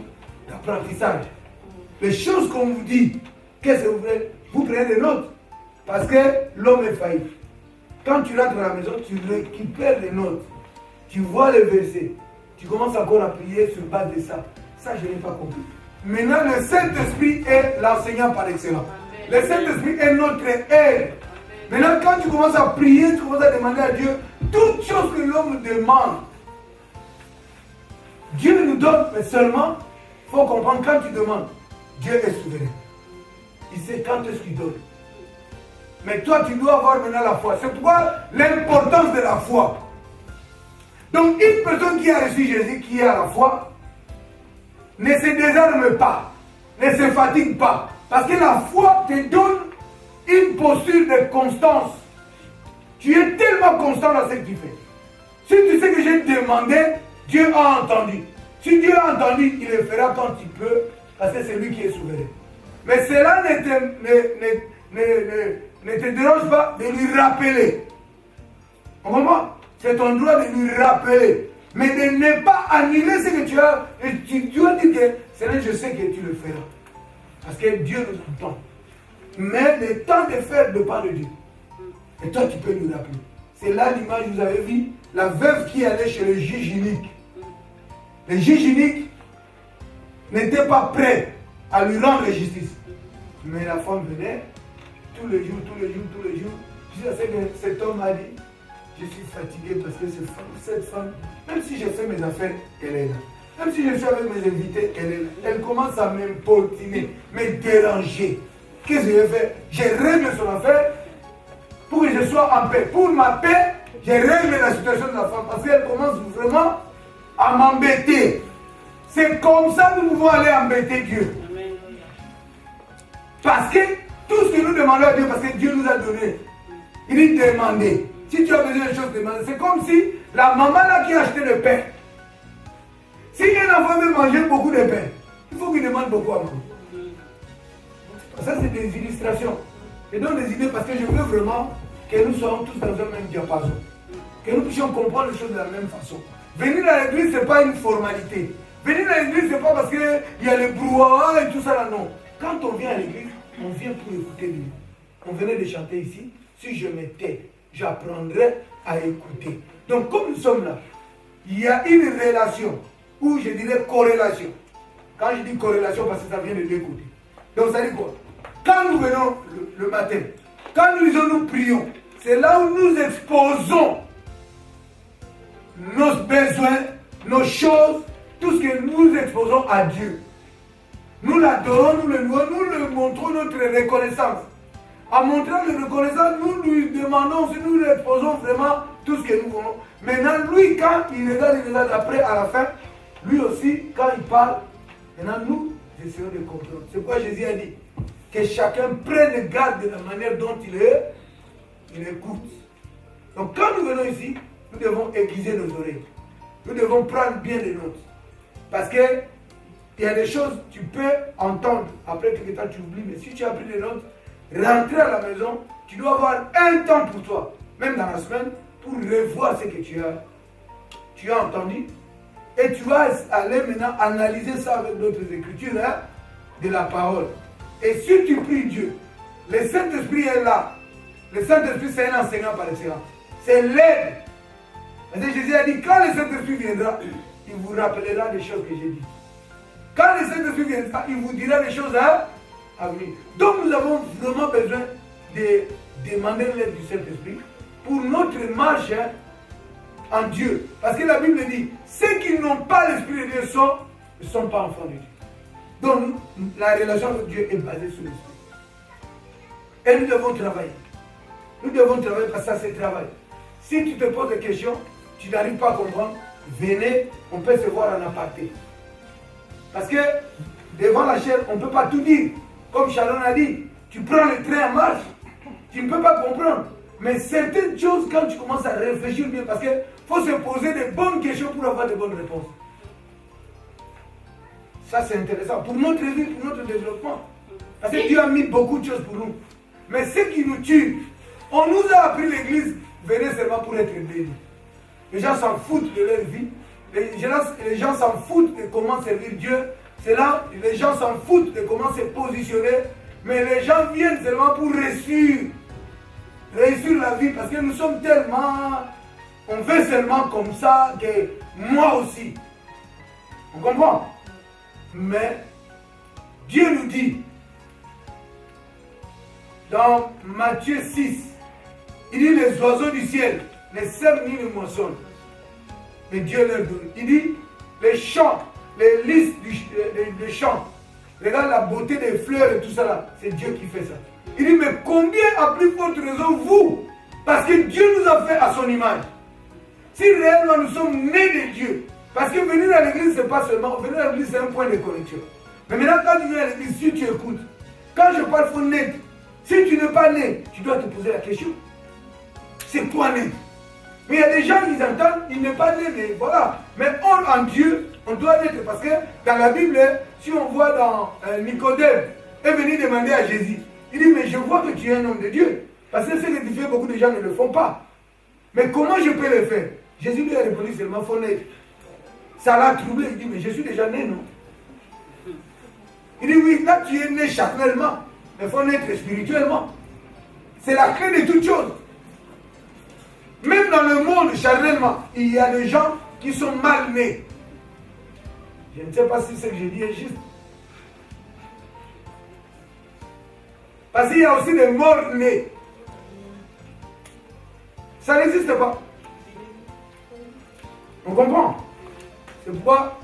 l'apprentissage. Les choses qu'on vous dit, qu'est-ce que vous faites? Vous prenez des notes. Parce que l'homme est failli. Quand tu rentres à la maison, tu récupères les notes. Tu vois les versets. Tu commences encore à prier sur base de ça. Ça, je n'ai pas compris. Maintenant, le Saint-Esprit est l'enseignant par excellence. Le Saint-Esprit est notre aide. Maintenant, quand tu commences à prier, tu commences à demander à Dieu toutes choses que l'homme demande. Dieu nous donne, mais seulement, il faut comprendre, quand tu demandes, Dieu est souverain. Il sait quand est-ce qu'il donne. Mais toi, tu dois avoir maintenant la foi. C'est pourquoi l'importance de la foi. Donc, une personne qui a reçu Jésus, qui a la foi, ne se désarme pas, ne se fatigue pas. Parce que la foi te donne une posture de constance. Tu es tellement constant dans ce que tu fais. Si tu sais que j'ai demandé, Dieu a entendu. Si Dieu a entendu, il le fera quand il peut, parce que c'est lui qui est souverain. Mais cela ne te dérange pas de lui rappeler. On comprend? C'est ton droit de lui rappeler. Mais de ne pas annuler ce que tu as. Et tu dois dire que Seigneur, je sais que tu le feras. Parce que Dieu nous entend. Mais le temps de faire dépend de Dieu. Et toi, tu peux lui rappeler. C'est là l'image, vous avez vu, la veuve qui allait chez le juge unique. Le juge unique n'était pas prêt à lui rendre justice. Mais la femme venait tous les jours. Jusqu'à ce que cet homme a dit, je suis fatigué parce que cette femme, même si j'ai fait mes affaires, elle est là. Même si je suis avec mes invités, elle est là. Elle commence à m'importuner, me déranger. Qu'est-ce que je fais? Je règle son affaire pour que je sois en paix. Pour ma paix, je règle la situation de la femme parce qu'elle commence vraiment à m'embêter. C'est comme ça que nous pouvons aller embêter Dieu. Parce que tout ce que nous demandons à Dieu, parce que Dieu nous a donné, il dit demander. Si tu as besoin de choses, demande. C'est comme si la maman là qui a acheté le pain. Si un enfant veut manger beaucoup de pain, il faut qu'il demande beaucoup à maman. Ça, c'est des illustrations. Je donne des idées parce que je veux vraiment que nous soyons tous dans un même diapason. Que nous puissions comprendre les choses de la même façon. Venir à l'église, ce n'est pas une formalité. Venir à l'église, ce n'est pas parce qu'il y a le brouhaha et tout ça là, non. Quand on vient à l'église, on vient pour écouter Dieu. On venait de chanter ici. Si je me tais, j'apprendrai à écouter. Donc, comme nous sommes là, il y a une relation, ou je dirais corrélation. Quand je dis corrélation, parce que ça vient de deux côtés. Donc, ça dit quoi? Quand nous venons le matin, quand nous lisons, nous prions, c'est là où nous exposons nos besoins, nos choses, tout ce que nous exposons à Dieu. Nous l'adorons, nous le louons, nous le montrons notre reconnaissance. En montrant la reconnaissance, nous lui demandons, si nous lui exposons vraiment tout ce que nous voulons. Maintenant, lui, quand il regarde après, à la fin, lui aussi, quand il parle, maintenant nous essayons de comprendre. C'est pourquoi Jésus a dit que chacun prenne garde de la manière dont il écoute. Donc quand nous venons ici, nous devons aiguiser nos oreilles. Nous devons prendre bien des notes. Parce que il y a des choses, tu peux entendre, après quelque temps tu oublies, mais si tu as pris des notes, rentrer à la maison, tu dois avoir un temps pour toi, même dans la semaine, pour revoir ce que tu as entendu. Et tu vas aller maintenant analyser ça avec d'autres écritures de la parole. Et si tu pries Dieu, le Saint-Esprit est là. Le Saint-Esprit, c'est un enseignant par excellence. C'est l'aide. Parce que Jésus a dit, quand le Saint-Esprit viendra, il vous rappellera des choses que j'ai dites. Quand le Saint-Esprit viendra, il vous dira des choses à venir. Donc nous avons vraiment besoin de demander l'aide du Saint-Esprit pour notre marche en Dieu. Parce que la Bible dit, ceux qui n'ont pas l'Esprit de Dieu ne sont pas enfants de Dieu. Donc, la relation avec Dieu est basée sur l'esprit. Et nous devons travailler. Nous devons travailler parce que ça, c'est travail. Si tu te poses des questions, tu n'arrives pas à comprendre, venez, on peut se voir en aparté. Parce que devant la chair, on ne peut pas tout dire. Comme Sharon a dit, tu prends le train en marche, tu ne peux pas comprendre. Mais certaines choses, quand tu commences à réfléchir bien, parce qu'il faut se poser de bonnes questions pour avoir de bonnes réponses. Ça, c'est intéressant. Pour notre vie, pour notre développement. Parce que Dieu a mis beaucoup de choses pour nous. Mais ce qui nous tue, on nous a appris l'église, venez seulement pour être bénis. Les gens s'en foutent de leur vie. Les gens s'en foutent de comment servir Dieu. C'est là, les gens s'en foutent de comment se positionner. Mais les gens viennent seulement pour réussir la vie. Parce que nous sommes tellement... On fait seulement comme ça que moi aussi. On comprend? Mais Dieu nous dit, dans Matthieu 6, il dit les oiseaux du ciel ne sèment ni ne moissonnent. Mais Dieu leur donne. Il dit les champs, les lys des champs. Regarde la beauté des fleurs et tout ça là. C'est Dieu qui fait ça. Il dit mais combien à plus forte raison vous? Parce que Dieu nous a fait à son image. Si réellement nous sommes nés de Dieu. Parce que venir à l'église, c'est pas seulement. Venir à l'église, c'est un point de connexion. Mais maintenant, quand tu viens à l'église, si tu écoutes, quand je parle, il faut naître. Si tu n'es pas né, tu dois te poser la question. C'est quoi naître? Mais il y a des gens qui entendent, il n'est pas né, mais voilà. Mais en Dieu, on doit naître. Parce que dans la Bible, si on voit dans Nicodème, est venu demander à Jésus. Il dit, mais je vois que tu es un homme de Dieu. Parce que ce que tu fais, beaucoup de gens ne le font pas. Mais comment je peux le faire? Jésus lui a répondu seulement, il faut naître. Ça l'a troublé, il dit, mais je suis déjà né, non? Il dit, oui, là tu es né charnellement, mais il faut naître spirituellement. C'est la clé de toute chose. Même dans le monde charnellement, il y a des gens qui sont mal nés. Je ne sais pas si ce que je dis est juste. Parce qu'il y a aussi des morts nés. Ça n'existe pas. On comprend? C'est pourquoi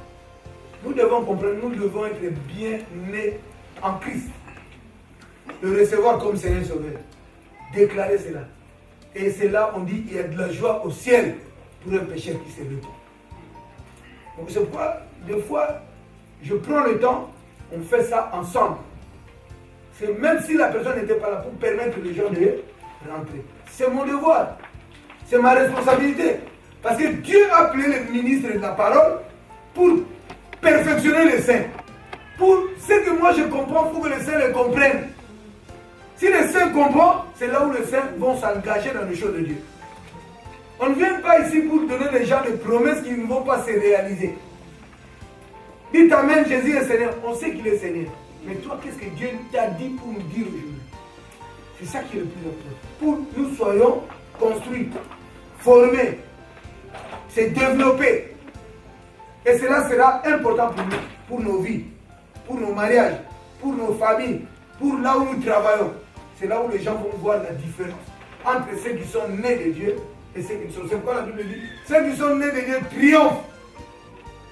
nous devons comprendre, nous devons être bien nés en Christ. Le recevoir comme Seigneur Sauveur. Déclarer cela. Et c'est là on dit qu'il y a de la joie au ciel pour un pécheur qui se repent. Donc c'est pourquoi, des fois, je prends le temps, on fait ça ensemble. C'est même si la personne n'était pas là pour permettre les gens de rentrer. C'est mon devoir. C'est ma responsabilité. Parce que Dieu a appelé les ministres de la parole pour perfectionner les saints. Pour ce que moi je comprends, il faut que les saints le comprennent. Si les saints comprennent, c'est là où les saints vont s'engager dans les choses de Dieu. On ne vient pas ici pour donner les gens des promesses qui ne vont pas se réaliser. Dites Amen, Jésus est Seigneur. On sait qu'il est Seigneur. Mais toi, qu'est-ce que Dieu t'a dit pour nous dire aujourd'hui? C'est ça qui est le plus important. Pour que nous soyons construits, formés, se développer. Et cela sera important pour nous, pour nos vies, pour nos mariages, pour nos familles, pour là où nous travaillons. C'est là où les gens vont voir la différence entre ceux qui sont nés de Dieu et ceux qui ne sont pas. C'est pourquoi la Bible dit, ceux qui sont nés de Dieu triomphent.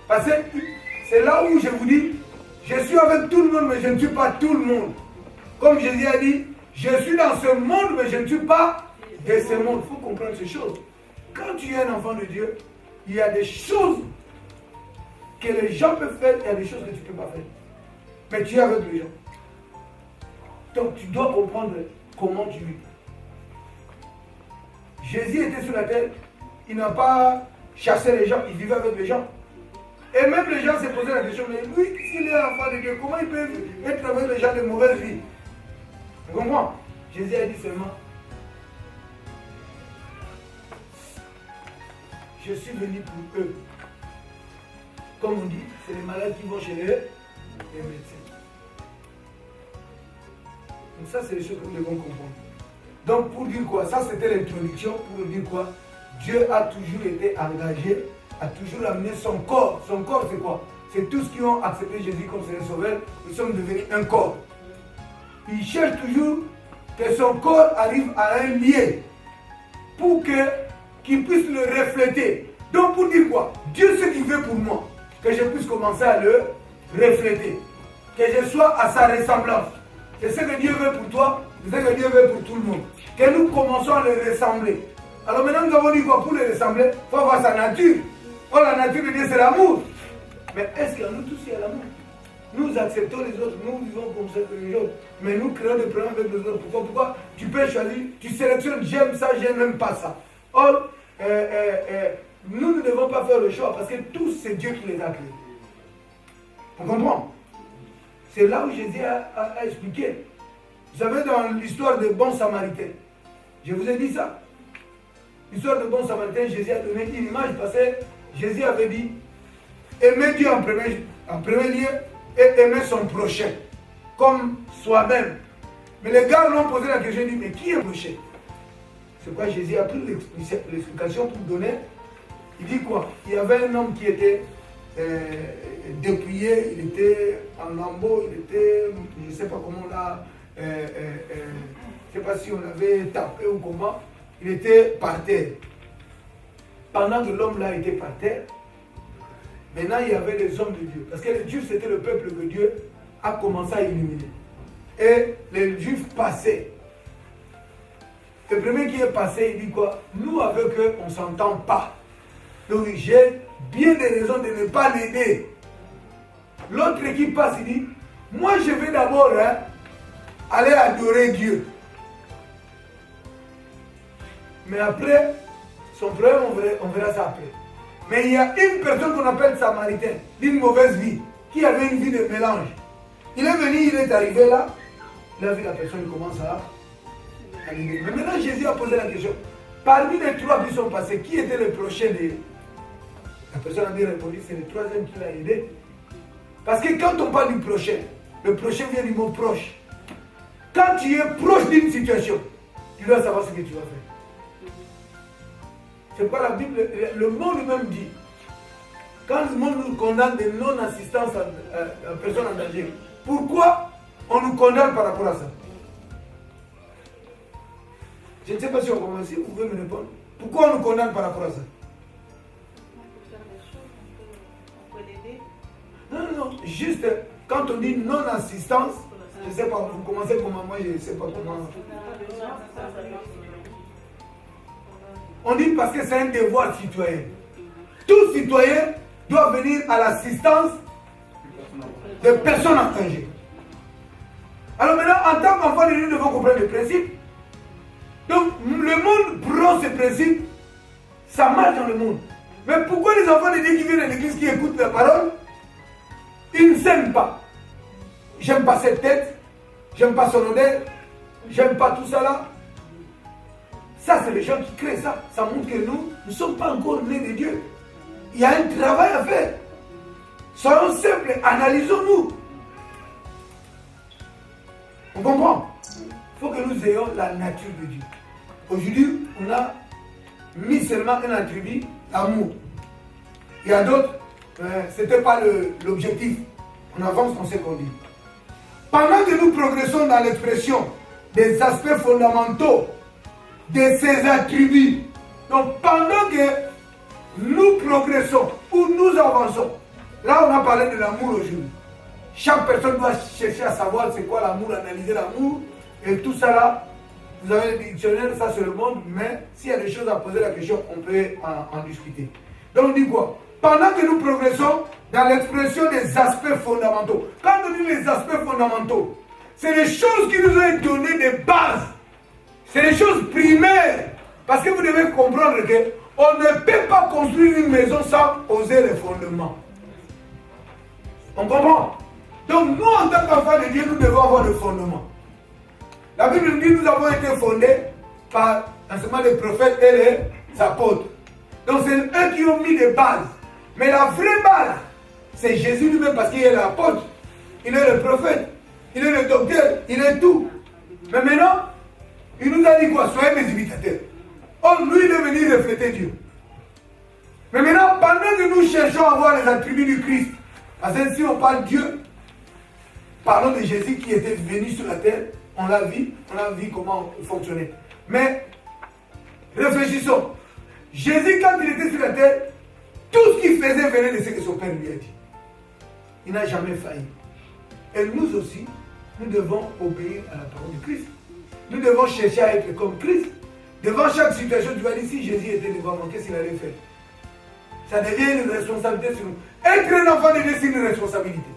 Parce que c'est là où je vous dis, je suis avec tout le monde, mais je ne suis pas tout le monde. Comme Jésus a dit, je suis dans ce monde, mais je ne suis pas de ce monde. Il faut comprendre ces choses. Quand tu es un enfant de Dieu, il y a des choses que les gens peuvent faire, il y a des choses que tu ne peux pas faire. Mais tu es avec les gens. Donc tu dois comprendre comment tu vis. Jésus était sur la terre, il n'a pas chassé les gens, il vivait avec les gens. Et même les gens se posaient la question, mais lui, s'il est enfant de Dieu, comment il peut être avec les gens de mauvaise vie? Vous comprenez? Jésus a dit seulement, je suis venu pour eux. Comme on dit, c'est les malades qui vont chez les médecins. Donc ça, c'est les choses que nous devons comprendre. Donc pour dire quoi? Ça, c'était l'introduction pour dire quoi? Dieu a toujours été engagé, a toujours amené son corps. Son corps, c'est quoi? C'est tous qui ont accepté Jésus comme Seigneur Sauveur. Nous sommes devenus un corps. Il cherche toujours que son corps arrive à un lieu pour qu'il puisse le refléter. Donc pour dire quoi? Dieu, ce qu'il veut pour moi, que je puisse commencer à le refléter. que je sois à sa ressemblance. C'est ce que Dieu veut pour toi, c'est ce que Dieu veut pour tout le monde. Que nous commençons à le ressembler. Alors maintenant, nous avons dit quoi? Pour le ressembler, il faut avoir sa nature. Oh, la nature de Dieu, c'est l'amour. Mais est-ce qu'en nous tous, il y a l'amour? Nous acceptons les autres, nous vivons comme ça que les autres. Mais nous créons des problèmes avec les autres. Pourquoi tu peux choisir, tu sélectionnes, j'aime ça, j'aime même pas ça. Or, nous ne devons pas faire le choix parce que tous, c'est Dieu qui les a créés. On comprend? C'est là où Jésus a expliqué. Vous savez, dans l'histoire de bon samaritain, je vous ai dit ça. L'histoire de bon samaritain, Jésus a donné une image parce que Jésus avait dit aimer Dieu en premier lieu et aimer son prochain comme soi-même. Mais les gars l'ont posé la question, ils disent mais qui est prochain? C'est quoi Jésus a pris l'explication pour donner. Il dit quoi? Il y avait un homme qui était dépouillé, il était en lambeaux, il était, je ne sais pas comment on l'a, je ne sais pas si on l'avait tapé ou comment, il était par terre. Pendant que l'homme là était par terre, maintenant il y avait les hommes de Dieu. Parce que les Juifs c'était le peuple que Dieu a commencé à illuminer. Et les Juifs passaient. Le premier qui est passé, il dit quoi? Nous avec eux, on ne s'entend pas. Donc j'ai bien des raisons de ne pas l'aider. L'autre qui passe, il dit, moi je vais d'abord aller adorer Dieu. Mais après, son problème, on verra ça après. Mais il y a une personne qu'on appelle Samaritain, d'une mauvaise vie, qui avait une vie de mélange. Il est venu, il est arrivé là, il a vu la personne, il commence à l'aider. Mais maintenant Jésus a posé la question, parmi les trois qui sont passés, qui était le prochain de... La personne a bien répondu, c'est le troisième qui l'a aidé. Parce que quand on parle du prochain, le prochain vient du mot proche. Quand tu es proche d'une situation, tu dois savoir ce que tu vas faire. C'est quoi la Bible, le monde même dit. Quand le monde nous condamne de non-assistance à personne en danger, pourquoi on nous condamne par rapport à ça? Je ne sais pas si on commence, si vous pouvez me répondre. Pourquoi on nous condamne par rapport à ça? Non, juste quand on dit non-assistance, je ne sais pas, vous commencez comment, moi je ne sais pas comment. On dit parce que c'est un devoir citoyen. Tout citoyen doit venir à l'assistance de personnes en danger. Alors maintenant, en tant qu'enfant de Dieu, nous devons comprendre le principe. Donc, le monde prend ce principe, ça marche dans le monde. Mais pourquoi les enfants de Dieu qui viennent à l'église, qui écoutent la parole, ils ne s'aiment pas? J'aime pas cette tête, j'aime pas son odeur, j'aime pas tout ça là. Ça, c'est les gens qui créent ça. Ça montre que nous ne sommes pas encore nés de Dieu. Il y a un travail à faire. Soyons simples, analysons-nous. On comprend? Il faut que nous ayons la nature de Dieu. Aujourd'hui, on a mis seulement un attribut, l'amour. Il y a d'autres, ce n'était pas l'objectif. On avance, on sait qu'on dit. Pendant que nous progressons dans l'expression des aspects fondamentaux de ces attributs, donc pendant que nous progressons ou nous avançons, là on a parlé de l'amour aujourd'hui. Chaque personne doit chercher à savoir c'est quoi l'amour, analyser l'amour, et tout ça là, vous avez le dictionnaire, ça c'est le monde, mais s'il y a des choses à poser la question, on peut en discuter. Donc on dit quoi? Pendant que nous progressons dans l'expression des aspects fondamentaux. Quand on dit les aspects fondamentaux, c'est les choses qui nous ont été données de base. C'est les choses primaires. Parce que vous devez comprendre qu'on ne peut pas construire une maison sans poser les fondements. On comprend? Donc nous, en tant qu'enfants de Dieu, nous devons avoir le fondement. La Bible nous dit que nous avons été fondés par l'enseignement des prophètes et les apôtres. Donc c'est eux qui ont mis des bases. Mais la vraie base, c'est Jésus lui-même parce qu'il est l'apôtre, il est le prophète, il est le docteur, il est tout. Mais maintenant, il nous a dit quoi? Soyez mes imitateurs. Or, lui, il est venu refléter Dieu. Mais maintenant, pendant que nous cherchons à voir les attributs du Christ, parce que si on parle Dieu, parlons de Jésus qui était venu sur la terre, on l'a vu comment il fonctionnait. Mais, réfléchissons. Jésus, quand il était sur la terre, tout ce qu'il faisait venait de ce que son Père lui a dit. Il n'a jamais failli. Et nous aussi, nous devons obéir à la parole de Christ. Nous devons chercher à être comme Christ. Devant chaque situation, tu vas dire, si Jésus était devant moi, qu'est-ce qu'il allait faire? Ça devient une responsabilité sur nous. Être un enfant de Dieu, c'est une responsabilité.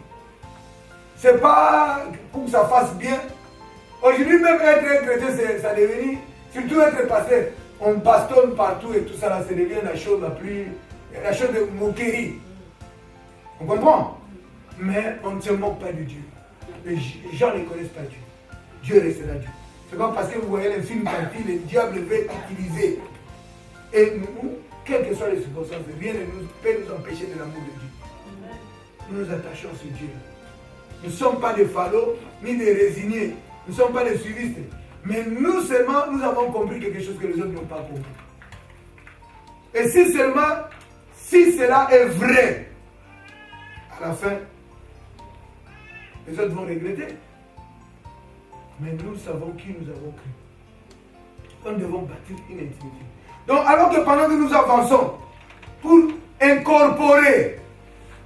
C'est pas pour que ça fasse bien. Aujourd'hui, même être un chrétien, ça devient, surtout être pasteur, on bastonne partout et tout ça, là, ça devient la chose de moquerie. On comprend? Mais on ne se moque pas de Dieu. Les gens ne connaissent pas Dieu. Dieu restera Dieu. C'est pas parce que vous voyez les films partis, le diable veut utiliser. Et nous, quelles que soient les circonstances, rien ne peut nous empêcher de l'amour de Dieu. Nous nous attachons à ce Dieu. Nous ne sommes pas des phallos, ni des résignés. Nous ne sommes pas des suivistes. Mais nous seulement, nous avons compris quelque chose que les autres n'ont pas compris. Et si seulement, si cela est vrai, à la fin, les autres vont regretter. Mais nous savons qui nous avons cru. Nous devons bâtir une intimité. Donc, alors que pendant que nous avançons pour incorporer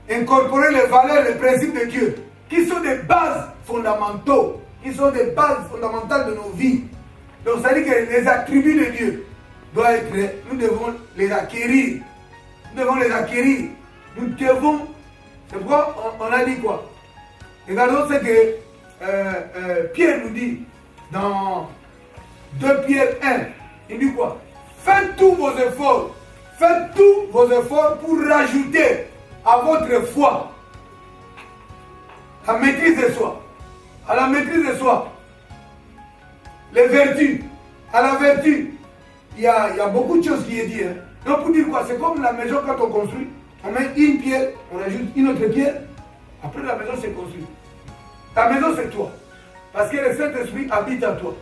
les valeurs, les principes de Dieu, qui sont des bases fondamentales, qui sont des bases fondamentales de nos vies. Donc, ça veut dire que les attributs de Dieu doivent être, nous devons les acquérir. Nous devons les acquérir. Nous devons, c'est pourquoi on a dit quoi? Regardons ce que Pierre nous dit dans 2 Pierre 1. Il dit quoi? Faites tous vos efforts pour rajouter à votre foi la maîtrise de soi. À la maîtrise de soi, les vertus. À la vertu, il y a beaucoup de choses qui est dit. Hein. Donc pour dire quoi? C'est comme la maison quand on construit. On met une pierre, on ajoute une autre pierre. Après la maison s'est construite. Ta maison c'est toi. Parce que le Saint-Esprit habite en toi.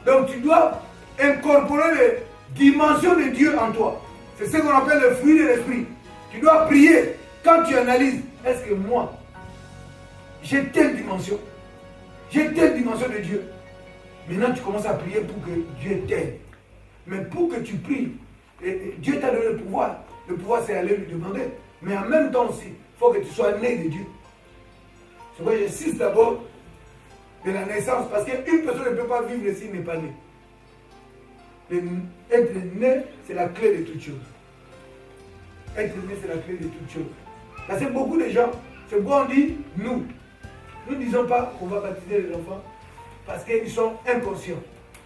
Donc tu dois incorporer les dimensions de Dieu en toi. C'est ce qu'on appelle le fruit de l'Esprit. Tu dois prier. Quand tu analyses, est-ce que moi, j'ai telle dimension? J'ai telle dimension de Dieu. Maintenant tu commences à prier pour que Dieu t'aide. Mais pour que tu pries, Dieu t'a donné le pouvoir. Le pouvoir c'est aller lui demander. Mais en même temps aussi, il faut que tu sois né de Dieu. C'est pourquoi j'insiste d'abord de la naissance. Parce qu'une personne ne peut pas vivre s'il n'est pas né. Être né, c'est la clé de toute chose. Être né, c'est la clé de toute chose. Parce que beaucoup de gens, c'est pourquoi on dit nous. Nous ne disons pas qu'on va baptiser les enfants parce qu'ils sont inconscients.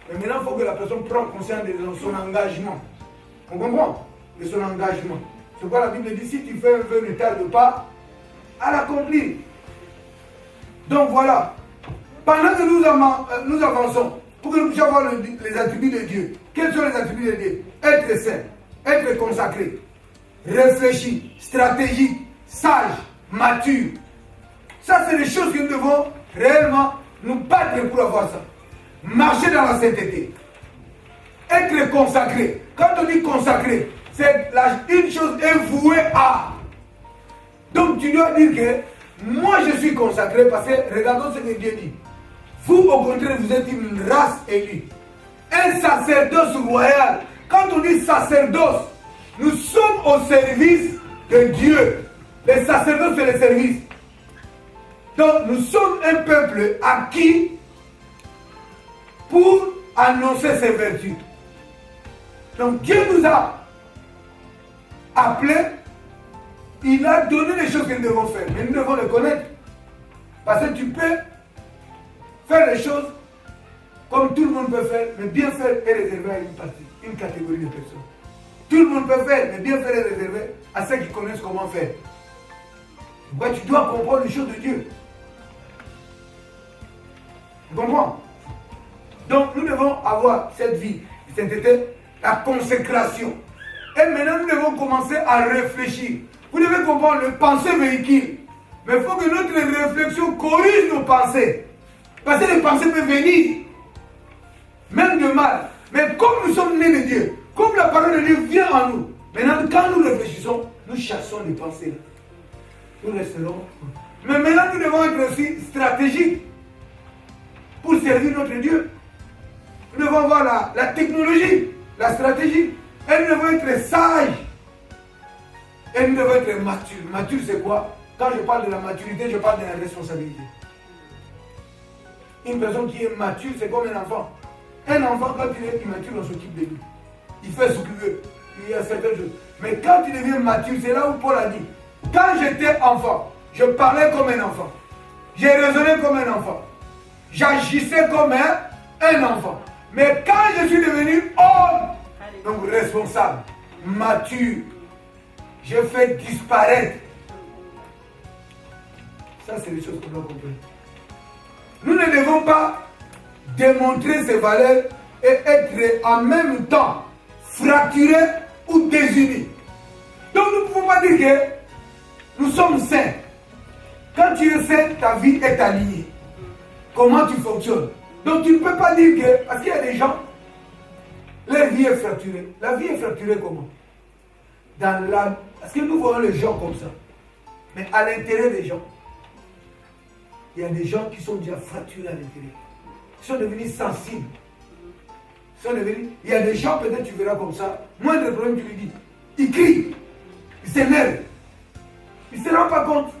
Mais maintenant, il faut que la personne prenne conscience de son engagement. On comprend? De son engagement. C'est pourquoi la Bible dit, si tu fais un vœu, ne tarde pas à l'accomplir. Donc voilà. Pendant que nous avançons, pour que nous puissions avoir les attributs de Dieu. Quels sont les attributs de Dieu? Être saint, être consacré, réfléchi, stratégique, sage, mature. Ça, c'est les choses que nous devons réellement nous battre pour avoir ça. Marcher dans la sainteté. Être consacré. Quand on dit consacré, c'est une chose vouée à. Donc tu dois dire que moi je suis consacré parce que regardons ce que Dieu dit. Vous au contraire vous êtes une race élue. Un sacerdoce royal. Quand on dit sacerdoce, nous sommes au service de Dieu. Les sacerdoces c'est le service. Donc nous sommes un peuple acquis pour annoncer ses vertus. Donc Dieu nous a appelés, il a donné les choses que nous devons faire, mais nous devons les connaître. Parce que tu peux faire les choses comme tout le monde peut faire, mais bien faire est réservé à une partie, une catégorie de personnes. Tout le monde peut faire, mais bien faire est réservé à ceux qui connaissent comment faire. Donc tu dois comprendre les choses de Dieu. Tu comprends? Donc nous devons avoir cette vie, c'était la consécration. Et maintenant nous devons commencer à réfléchir. Vous devez comprendre, le pensée véhicule. Mais il faut que notre réflexion corrige nos pensées. Parce que les pensées peuvent venir, même de mal. Mais comme nous sommes nés de Dieu, comme la parole de Dieu vient en nous, maintenant quand nous réfléchissons, nous chassons les pensées. Nous resterons. Mais maintenant nous devons être aussi stratégiques pour servir notre Dieu. Nous devons avoir la technologie, la stratégie. Et nous devons être sages. Et nous devons être matures. Mature, c'est quoi? Quand je parle de la maturité, je parle de la responsabilité. Une personne qui est mature, c'est comme un enfant. Un enfant, quand il est immature, on s'occupe de lui. Il fait ce qu'il veut. Il y a certaines choses. Mais quand il devient mature, c'est là où Paul a dit, quand j'étais enfant, je parlais comme un enfant. J'ai raisonné comme un enfant. J'agissais comme un enfant. Mais quand je suis devenu homme, donc responsable, mature, je fais disparaître. Ça, c'est les choses qu'on doit comprendre. Nous ne devons pas démontrer ces valeurs et être en même temps fracturés ou désunis. Donc nous ne pouvons pas dire que nous sommes saints. Quand tu es saint, ta vie est alignée. Comment tu fonctionnes? Donc tu ne peux pas dire que, parce qu'il y a des gens, leur vie est fracturée. La vie est fracturée comment? Parce que nous voyons les gens comme ça. Mais à l'intérieur des gens, il y a des gens qui sont déjà fracturés à l'intérieur. Ils sont devenus sensibles. Il y a des gens, peut-être tu verras comme ça, moindre problème, tu lui dis. Il crie, il s'énerve. Il ne se rend pas compte.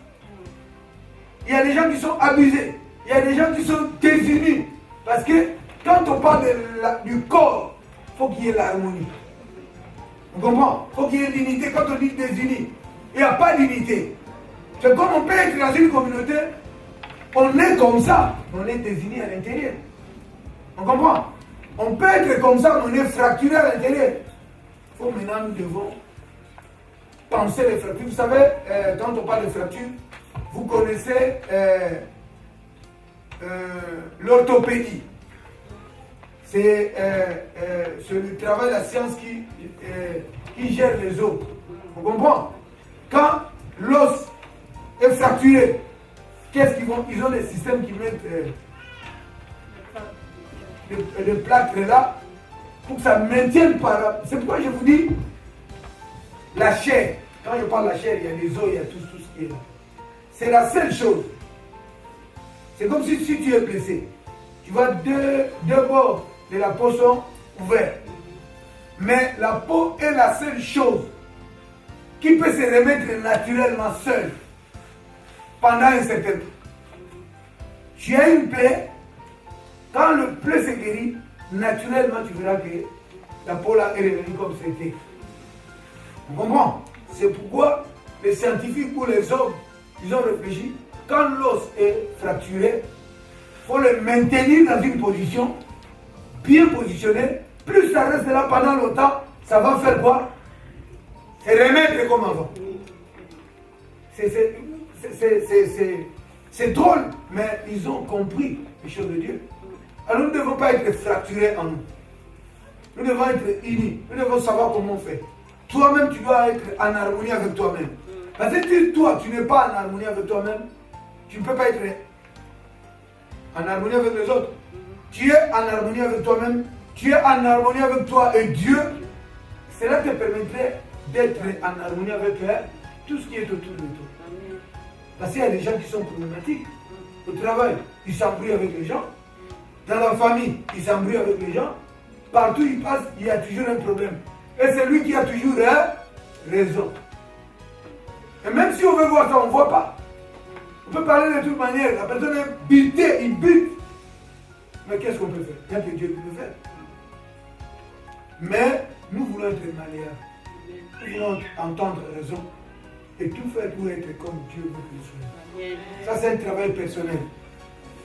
Il y a des gens qui sont abusés. Il y a des gens qui sont désunis. Parce que quand on parle du corps, il faut qu'il y ait l'harmonie. Vous comprenez? Il faut qu'il y ait l'unité. Quand on dit désunis, il n'y a pas d'unité. C'est comme on peut être dans une communauté, on est comme ça, on est désunis à l'intérieur. On comprend? On peut être comme ça, mais on est fracturé à l'intérieur. Il faut maintenant, nous devons penser les fractures. Vous savez, quand on parle de fractures, vous connaissez l'orthopédie. C'est le travail de la science qui gère les os. On comprend? Quand l'os est fracturé, qu'est-ce qu'ils font? Ils ont des systèmes qui mettent des plâtres là pour que ça maintienne par. C'est pourquoi je vous dis la chair. Quand je parle de la chair, il y a les os, il y a tout ce qui est là. C'est la seule chose. C'est comme si tu es blessé. Tu vois deux bords de la peau sont ouverts. Mais la peau est la seule chose qui peut se remettre naturellement seule pendant un certain temps. Tu as une plaie. Quand le plaie se guérit, naturellement tu verras que la peau là est revenue comme c'était. Vous comprenez? C'est pourquoi les scientifiques ou les hommes, ils ont réfléchi. Quand l'os est fracturé, il faut le maintenir dans une position bien positionnée. Plus ça reste là pendant longtemps, ça va faire quoi? C'est remettre comme avant. C'est drôle, mais ils ont compris les choses de Dieu. Alors nous ne devons pas être fracturés en nous. Nous devons être unis. Nous devons savoir comment on fait. Toi-même, tu dois être en harmonie avec toi-même. Parce que si toi, tu n'es pas en harmonie avec toi-même, tu ne peux pas être en harmonie avec les autres. Tu es en harmonie avec toi-même, tu es en harmonie avec toi et Dieu. Cela te permettrait d'être en harmonie avec tout ce qui est autour de toi. Parce qu'il y a des gens qui sont problématiques. Au travail, ils s'embrouillent avec les gens. Dans la famille, ils s'embrouillent avec les gens. Partout où ils passent, il y a toujours un problème. Et c'est lui qui a toujours raison. Et même si on veut voir ça, on ne voit pas. On peut parler de toute manière. La personne est butée, il bute. Mais qu'est-ce qu'on peut faire? Il n'y a que Dieu qui peut faire. Mais nous voulons être malléables. Nous voulons entendre raison. Et tout faire pour être comme Dieu veut que nous soyons. Ça, c'est un travail personnel.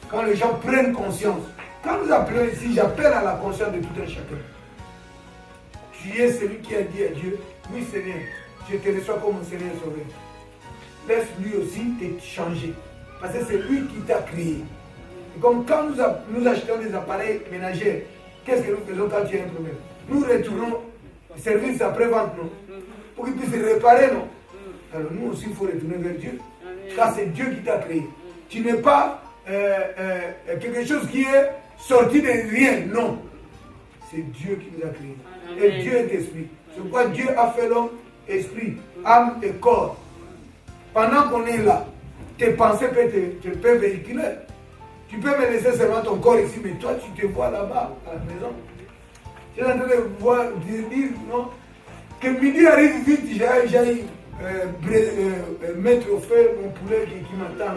Quand les gens prennent conscience. Quand nous appelons ici, j'appelle à la conscience de tout un chacun. Tu es celui qui a dit à Dieu, oui Seigneur, je te reçois comme mon Seigneur sauveur. Laisse lui aussi te changer. Parce que c'est lui qui t'a créé. Et comme quand nous achetons des appareils ménagers, qu'est-ce que nous faisons quand il y a un problème? Nous retournons au service après-vente, non? Pour qu'il puisse réparer, non? Alors nous aussi, il faut retourner vers Dieu. Car c'est Dieu qui t'a créé. Tu n'es pas quelque chose qui est sorti de rien, non. C'est Dieu qui nous a créés. Et Dieu est esprit. C'est pourquoi Dieu a fait l'homme esprit, âme et corps. Pendant qu'on est là, tes pensées peuvent véhiculer. Tu peux me laisser seulement ton corps ici, mais toi tu te vois là-bas, à la maison. Tu es en train de voir, dire non, que midi arrive vite, j'aille mettre au feu mon poulet qui m'attend.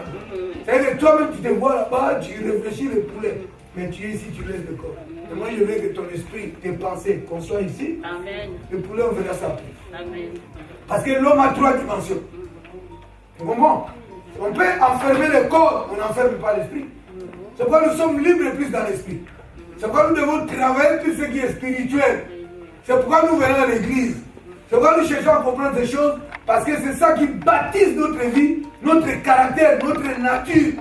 C'est-à-dire que toi-même tu te vois là-bas, tu réfléchis le poulet, mais tu es ici, tu laisses le corps. Et moi je veux que ton esprit, tes pensées, qu'on soit ici. Amen. Le poulet on verra ça plus. Amen. Parce que l'homme a 3 dimensions. Tu comprends? On peut enfermer le corps, on n'enferme pas l'esprit. C'est pourquoi nous sommes libres plus dans l'esprit. C'est pourquoi nous devons travailler tout ce qui est spirituel. C'est pourquoi nous venons à l'église. C'est pourquoi nous cherchons à comprendre ces choses. Parce que c'est ça qui bâtisse notre vie, notre caractère, notre nature.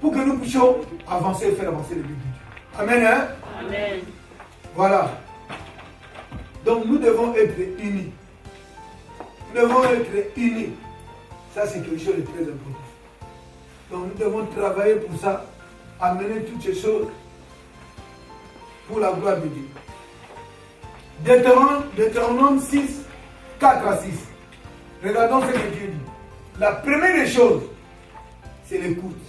Pour que nous puissions avancer et faire avancer le but de Dieu. Amen, hein? Amen. Voilà. Donc nous devons être unis. Nous devons être unis. Ça, c'est quelque chose de très important. Donc, nous devons travailler pour ça, amener toutes ces choses pour la gloire de Dieu. Deutéronome 6, 4 à 6. Regardons ce que Dieu dit. La première des choses, c'est l'écoute.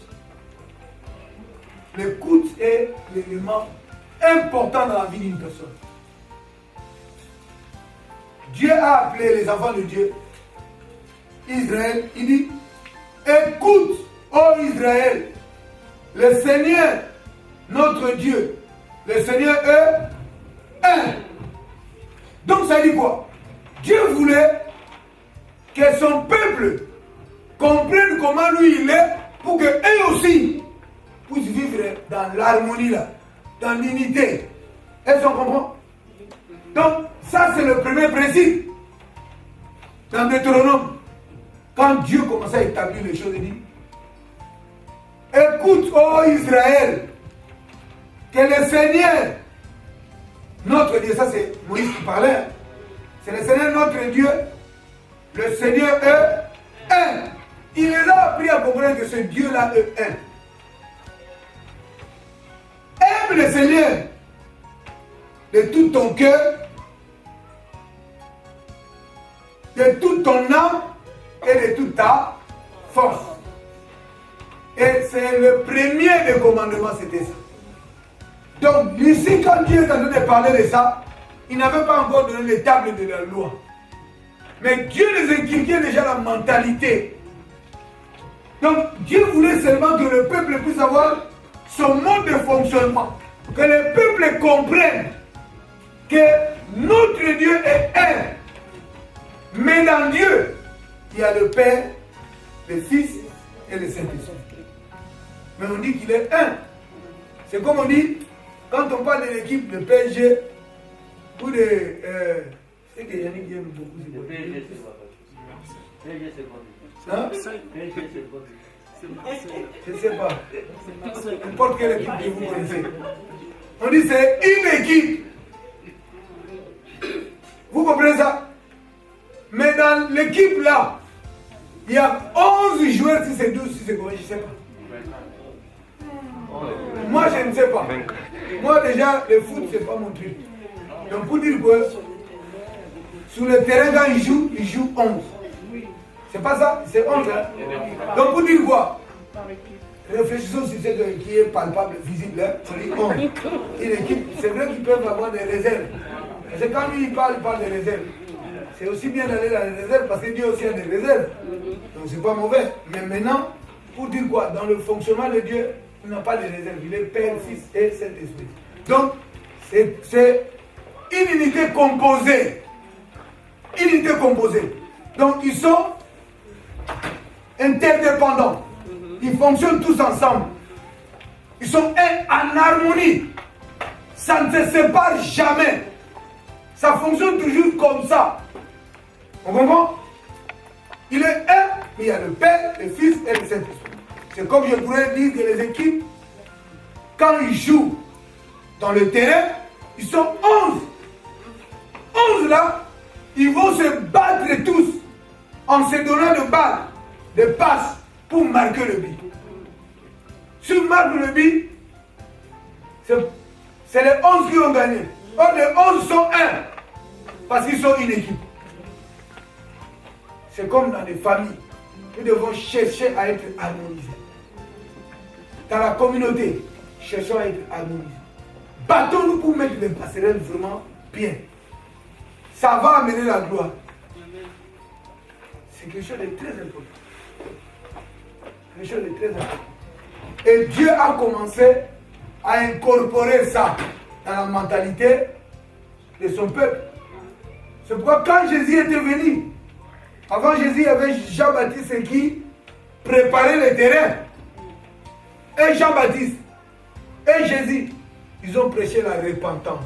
L'écoute est l'élément important dans la vie d'une personne. Dieu a appelé les enfants de Dieu Israël, il dit, écoute, ô Israël, le Seigneur, notre Dieu, le Seigneur est un. Donc ça dit quoi? Dieu voulait que son peuple comprenne comment lui il est pour qu'eux aussi puissent vivre dans l'harmonie là, dans l'unité. Est-ce qu'on comprend? Donc ça c'est le premier principe dans Deutéronome. Quand Dieu commençait à établir les choses, il dit, écoute, ô Israël, que le Seigneur, notre Dieu, ça c'est Moïse qui parlait, c'est le Seigneur notre Dieu, le Seigneur est un. Il les a appris à comprendre que ce Dieu-là est un. Aime le Seigneur de tout ton cœur, de toute ton âme, et de toute ta force. Et c'est le premier des commandements, c'était ça. Donc, ici, quand Dieu est en train de parler de ça, il n'avait pas encore donné les tables de la loi. Mais Dieu les inculquait déjà la mentalité. Donc, Dieu voulait seulement que le peuple puisse avoir son mode de fonctionnement. Que le peuple comprenne que notre Dieu est un. Mais dans Dieu, il y a le Père, le Fils et le Saint-Esprit. Mais on dit qu'il est un. C'est comme on dit, quand on parle de l'équipe de PSG, ou de... c'est que Yannick aime beaucoup. Le PSG, c'est quoi? PSG, c'est quoi? Hein? PSG, c'est quoi? Je ne sais pas. N'importe quelle équipe que vous connaissez. On dit c'est une équipe. Vous comprenez ça? Mais dans l'équipe là, il y a 11 joueurs, si c'est 12, si c'est quoi, je ne sais pas. Moi, je ne sais pas. Moi, déjà, le foot, c'est pas mon truc. Donc, pour dire que sur le terrain, quand ils jouent 11. C'est pas ça? C'est 11, hein? Donc, pour dire quoi? Réfléchissons sur ce qui est palpable, visible, hein? On dit 11. Une équipe, c'est vrai qu'ils peuvent avoir des réserves. C'est quand lui, il parle des réserves. C'est aussi bien d'aller dans les réserves parce que Dieu aussi a des réserves. Donc c'est pas mauvais. Mais maintenant, pour dire quoi? Dans le fonctionnement de Dieu, il n'a pas de réserve. Il est Père, Fils et Saint-Esprit. Donc, c'est une unité composée. Unité composée. Donc ils sont interdépendants. Ils fonctionnent tous ensemble. Ils sont en harmonie. Ça ne se sépare jamais. Ça fonctionne toujours comme ça. On comprend? Il est un, mais il y a le Père, le Fils et le Saint-Esprit. C'est comme je pourrais dire que les équipes, quand ils jouent dans le terrain, ils sont 11. 11 là, ils vont se battre tous en se donnant de balles, de passes pour marquer le but. Si on marque le but, c'est les 11 qui ont gagné. Or, les 11 sont un, parce qu'ils sont une équipe. C'est comme dans les familles. Nous devons chercher à être harmonisés. Dans la communauté, cherchons à être harmonisés. Battons-nous pour mettre les passerelles vraiment bien. Ça va amener la gloire. C'est quelque chose de très important. Quelque chose de très important. Et Dieu a commencé à incorporer ça dans la mentalité de son peuple. C'est pourquoi quand Jésus était venu, avant Jésus, il y avait Jean-Baptiste qui préparait le terrain. Et Jean-Baptiste et Jésus, ils ont prêché la repentance.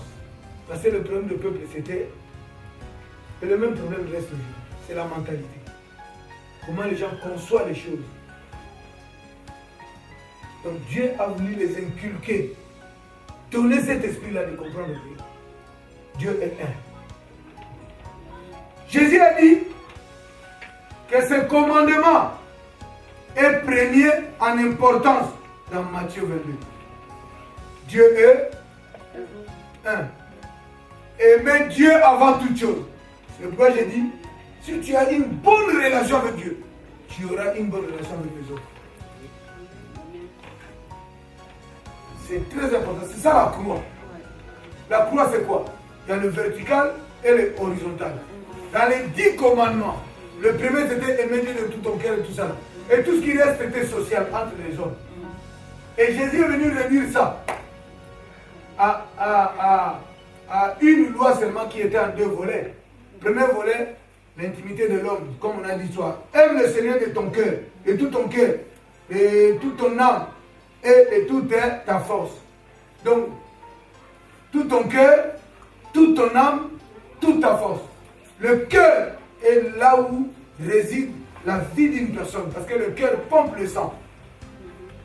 Parce que le problème du peuple, c'était... Et le même problème reste aujourd'hui. C'est la mentalité. Comment les gens conçoivent les choses. Donc Dieu a voulu les inculquer. Donner cet esprit-là de comprendre que Dieu est un. Jésus a dit que ce commandement est premier en importance dans Matthieu 22. Dieu est un. Aimer Dieu avant toute chose. C'est pourquoi j'ai dit, si tu as une bonne relation avec Dieu, tu auras une bonne relation avec les autres. C'est très important. C'est ça la croix. La croix, c'est quoi? Il y a le vertical et le horizontal. Dans les 10 commandements, le premier c'était aimer Dieu de tout ton cœur et tout ça. Et tout ce qui reste était social entre les hommes. Et Jésus est venu réduire ça à une loi seulement qui était en 2 volets. Premier volet, l'intimité de l'homme, comme on a dit toi. Aime le Seigneur de ton cœur, de tout ton cœur, de toute ton âme et de toute ta force. Donc, tout ton cœur, toute ton âme, toute ta force. Le cœur est là où réside la vie d'une personne, parce que le cœur pompe le sang.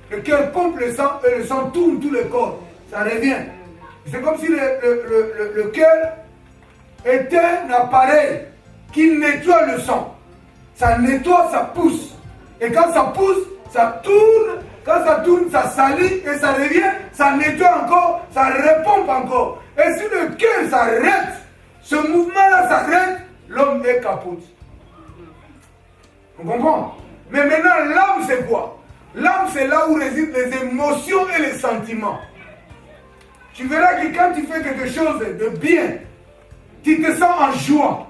Le cœur pompe le sang et le sang tourne tout le corps. Ça revient. C'est comme si le cœur est un appareil qui nettoie le sang. Ça nettoie, ça pousse. Et quand ça pousse, ça tourne. Quand ça tourne, ça salit et ça revient. Ça nettoie encore, ça repompe encore. Et si le cœur s'arrête, ce mouvement-là s'arrête, l'homme est capote. On comprend? Mais maintenant, l'âme, c'est quoi? L'âme, c'est là où résident les émotions et les sentiments. Tu verras que quand tu fais quelque chose de bien, tu te sens en joie.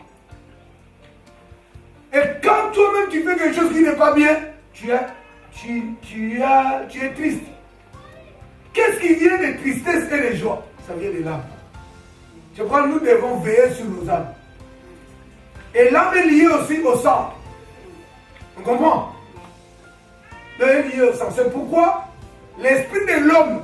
Et quand toi-même tu fais quelque chose qui n'est pas bien, tu es triste. Qu'est-ce qui vient de tristesse et de joie? Ça vient de l'âme. Je crois que nous devons veiller sur nos âmes. Et l'âme est liée aussi au sang. On comprend? Elle est liée au sang. C'est pourquoi l'esprit de l'homme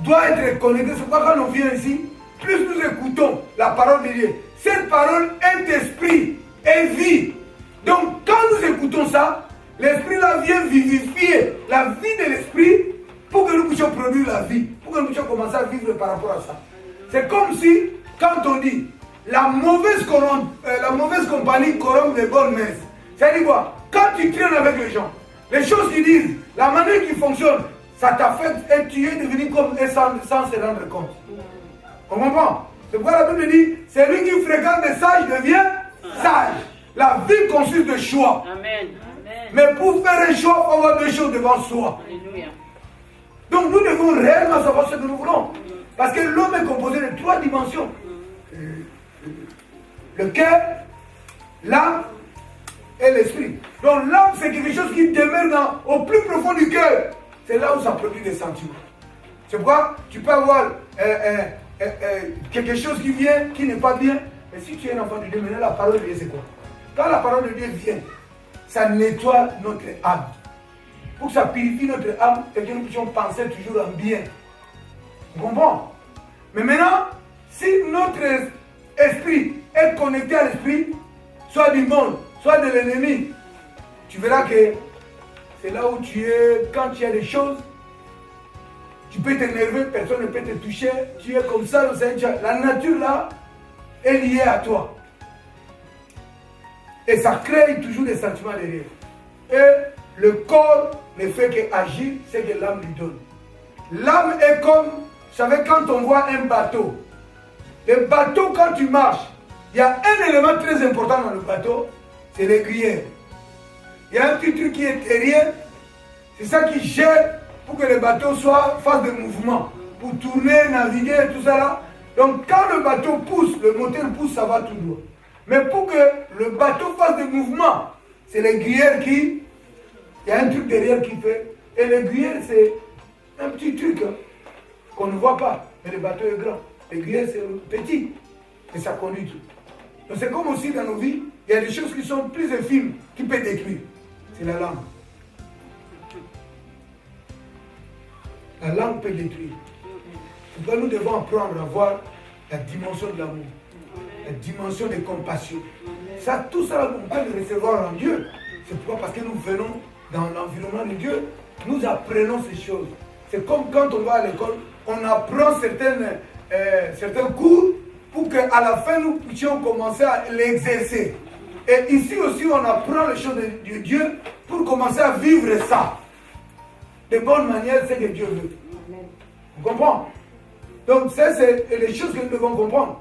doit être connecté. C'est pourquoi quand on vient ici, plus nous écoutons la parole de Dieu. Cette parole est esprit et vie. Donc quand nous écoutons ça, l'esprit là vient vivifier la vie de l'esprit pour que nous puissions produire la vie, pour que nous puissions commencer à vivre par rapport à ça. C'est comme si, quand on dit la mauvaise compagnie corrompt les bonnes messes. C'est-à-dire quoi? Quand tu traînes avec les gens, les choses qu'ils disent, la manière qu'ils fonctionnent, ça t'affecte et tu es devenu comme eux sans se rendre compte. On comprend? C'est pourquoi la Bible dit, celui qui fréquente les sages devient sage. La vie consiste de choix. Amen. Mais pour faire un choix, il faut avoir 2 choses devant soi. Alléluia. Donc nous devons réellement savoir ce que nous voulons. Parce que l'homme est composé de 3 dimensions. Le cœur, l'âme et l'esprit. Donc l'âme, c'est quelque chose qui demeure au plus profond du cœur. C'est là où ça produit des sentiments. C'est pourquoi tu peux avoir quelque chose qui vient, qui n'est pas bien. Mais si tu es un enfant de Dieu, maintenant la parole de Dieu, c'est quoi? Quand la parole de Dieu vient, ça nettoie notre âme. Pour que ça purifie notre âme et que nous puissions penser toujours en bien. Vous comprenez? Mais maintenant, si notre esprit est connecté à l'esprit, soit du monde, soit de l'ennemi, tu verras que c'est là où tu es, quand tu as des choses, tu peux t'énerver, personne ne peut te toucher, tu es comme ça, la nature là est liée à toi. Et ça crée toujours des sentiments derrière. Et le corps ne fait qu'agir, c'est que l'âme lui donne. L'âme est comme, vous savez, quand on voit un bateau, le bateau, quand tu marches, il y a un élément très important dans le bateau, c'est l'aiguillère. Il y a un petit truc qui est derrière, c'est ça qui gère pour que le bateau fasse des mouvements, pour tourner, naviguer, tout ça là. Donc quand le bateau pousse, le moteur pousse, ça va tout droit. Mais pour que le bateau fasse des mouvements, c'est l'aiguilleur qui... Il y a un truc derrière qui fait. Et l'aiguilleur, c'est un petit truc qu'on ne voit pas. Mais le bateau est grand. L'aiguilleur, c'est petit. Et ça conduit tout. Donc c'est comme aussi dans nos vies, il y a des choses qui sont plus infimes, qui peuvent détruire. C'est la langue. La langue peut détruire. Pourquoi nous devons apprendre à voir la dimension de l'amour, la dimension de compassion. Ça, tout ça, on peut le recevoir en Dieu. C'est pourquoi, parce que nous venons dans l'environnement de Dieu, nous apprenons ces choses. C'est comme quand on va à l'école, on apprend certains cours pour qu'à la fin, nous puissions commencer à l'exercer. Et ici aussi, on apprend les choses de Dieu pour commencer à vivre ça. De bonne manière, c'est que Dieu veut. Vous comprenez? Donc, ça, c'est les choses que nous devons comprendre.